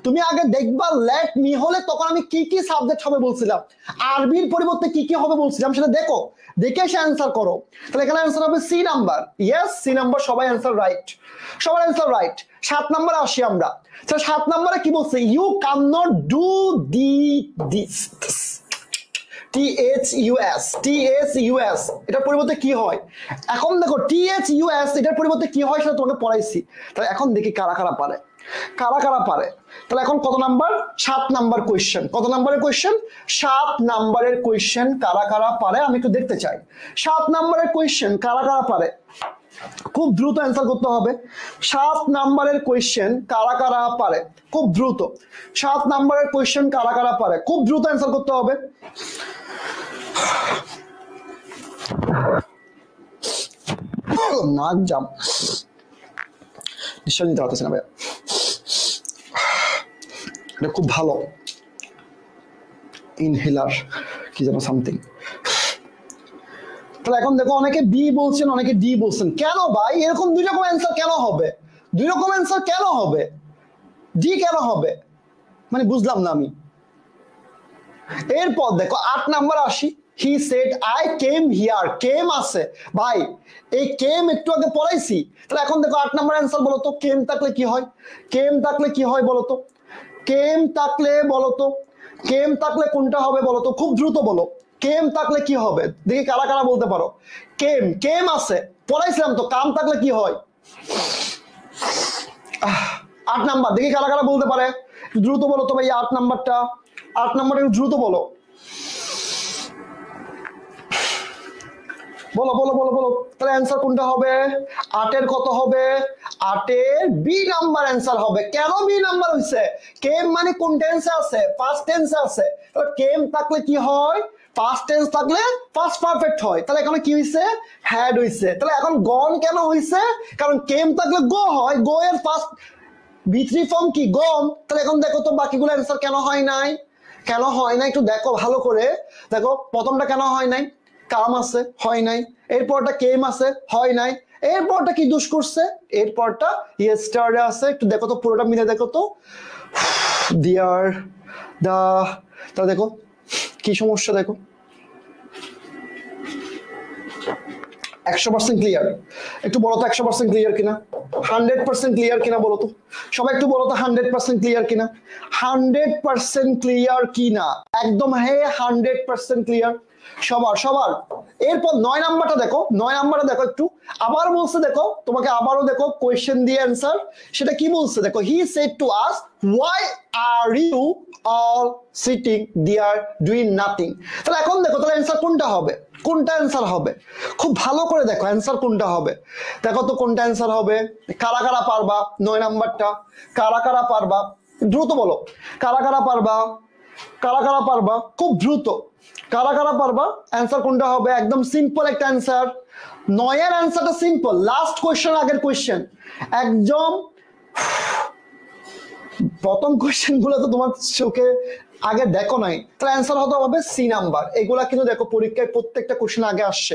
তুমি আগে দেখবা লেট মি হলে তখন আমি কি কি সাবজেক্ট হবে বলছিলাম, আরবির পরিবর্তে কি কি হবে বলছিলাম, সেটা দেখো, দেখে সে অ্যান্সার করো। তাহলে এখানে অ্যান্সার হবে C number. Yes, C number, সবাই অ্যান্সার রাইট, সবার অ্যান্সার রাইট। 7 নাম্বারে আসি আমরা। 7 নাম্বারে কি বলছে? You can not do this. THUS, THUS এটার পরিবর্তে কি হয়? এখন দেখো THUS এটার পরিবর্তে কি হয় সেটা তোমাকে পড়াইছি। তাহলে এখন দেখি কারা কারা পারে, কারা কারা পারে। তাহলে এখন কত নাম্বার? 7 number question. কত নাম্বারের কোয়েশ্চেন? 7 নাম্বারের কোয়েশ্চেন কারা কারা পারে আমি একটু দেখতে চাই। 7 নাম্বারের কোয়েশ্চেন কারা কারা পারে, খুব দ্রুত অ্যান্সার করতে হবে। 7 নাম্বারের কোয়েশ্চেন কারা কারা পারে, খুব দ্রুত। 7 নাম্বারের কোয়েশ্চেন কারা কারা পারে, খুব দ্রুত অ্যান্সার করতে হবে। নাক জাম, নিশ্চয় নিতে পারতেছি না ভাইয়া, এটা খুব ভালো ইনহেলার কি যেন সামথিং। তাহলে এখন দেখো অনেকে বি বলছেন, অনেকে ডি বলছেন। কেন ভাই এরকম দুই রকম অ্যান্সার কেন হবে? দুই রকম অ্যান্সার কেন হবে? ডি কেন হবে মানে বুঝলাম না আমি। এরপর দেখো 8 নাম্বার আসি। He said I came here, came আছে ভাই, এই কেম একটু আগে পড়াইছি। তাহলে এখন দেখো 8 নাম্বার অ্যান্সার বলো তো, কেম থাকলে কি হয়? কেম থাকলে কি হয় বলো তো? কেম থাকলে বলো তো, কেম থাকলে কোনটা হবে বলো তো, খুব দ্রুত বলো। কেম থাকলে কি হবে দেখি কারা কারা বলতে পারো। কেম, কেম আছে পড়াইছিলাম তো, কাম থাকলে কি হয়? 8 নাম্বার দেখি কারা কারা বলতে পারে, দ্রুত বলো তো ভাই। 8 নাম্বারটা, 8 নাম্বারটা একটু দ্রুত বলো, বলো বলো বলো বলো। তাহলে অ্যান্সার কোনটা হবে? 8 এর কত হবে? 8 এর বি নাম্বার অ্যান্সার হবে। কেন বি নাম্বার হইছে? কেম মানে কোন টেন্সে আছে? ফার্স্ট টেন্সে আছে। তাহলে কেম থাকলে কি হয়? ফার্স্ট টেন্স থাকলে ফার্স্ট পারফেক্ট হয়। তাহলে এখানে কি হইছে? হ্যাড হইছে। তাহলে এখন গন কেন হইছে? কারণ কেম থাকলে গো হয়, গো এর ফার্স্ট বি3 ফর্ম কি? গন। তাহলে এখন দেখো তো বাকিগুলো অ্যান্সার কেন হয় নাই? কেন হয় নাই একটু দেখো ভালো করে। দেখো প্রথমটা কেন হয় নাই? কাম আছে, হয় নাই। এরপরটা কেম আছে, হয় নাই। এরপরটা কি দোষ করছে? এরপরটা ইয়েস্টারডে আছে, একটু দেখো তো পুরোটা মিলে দেখো তো। ডিয়ার, দা, তা দেখো কি সমস্যা দেখো। 100% ক্লিয়ার? একটু বলো তো 100% ক্লিয়ার কিনা, 100% ক্লিয়ার কিনা বলো তো সবাই, একটু বলো তো 100% ক্লিয়ার কিনা, 100% ক্লিয়ার কিনা? একদম হ্যাঁ 100% ক্লিয়ার সবার সবার। এরপর 9 নাম্বারটা দেখো, 9 নাম্বারটা দেখো একটু, আবার বলছে দেখো তোমাকে, আবারও দেখো কোয়েশ্চেন দিয়ে অ্যান্সার। সেটা কি বলছে দেখো, he said to us why are you all sitting there doing nothing? তাহলে এখন দেখো তাহলে অ্যান্সার কোনটা হবে? কোনটা অ্যান্সার হবে? খুব ভালো করে দেখো অ্যান্সার কোনটা হবে। দেখো তো কোনটা অ্যান্সার হবে। কারা কারা পারবা 9 নাম্বারটা? কারা কারা পারবা দ্রুত বলো। কারা কারা পারবা? কারা কারা পারবা খুব দ্রুত? কারা কারা পারবা? অ্যান্সার কোনটা হবে? একদম সিম্পল একটা অ্যান্সার। 9 এর অ্যান্সারটা সিম্পল, লাস্ট কোয়েশ্চেন আগের কোয়েশ্চেন একদম। প্রথম কোয়েশ্চেন গুলো তো তোমার চোখে আগে দেখো নাই, তাহলে অ্যান্সার হতে হবে সি নাম্বার। এগুলা কিন্তু দেখো পরীক্ষায় প্রত্যেকটা কোয়েশ্চেন আগে আসছে।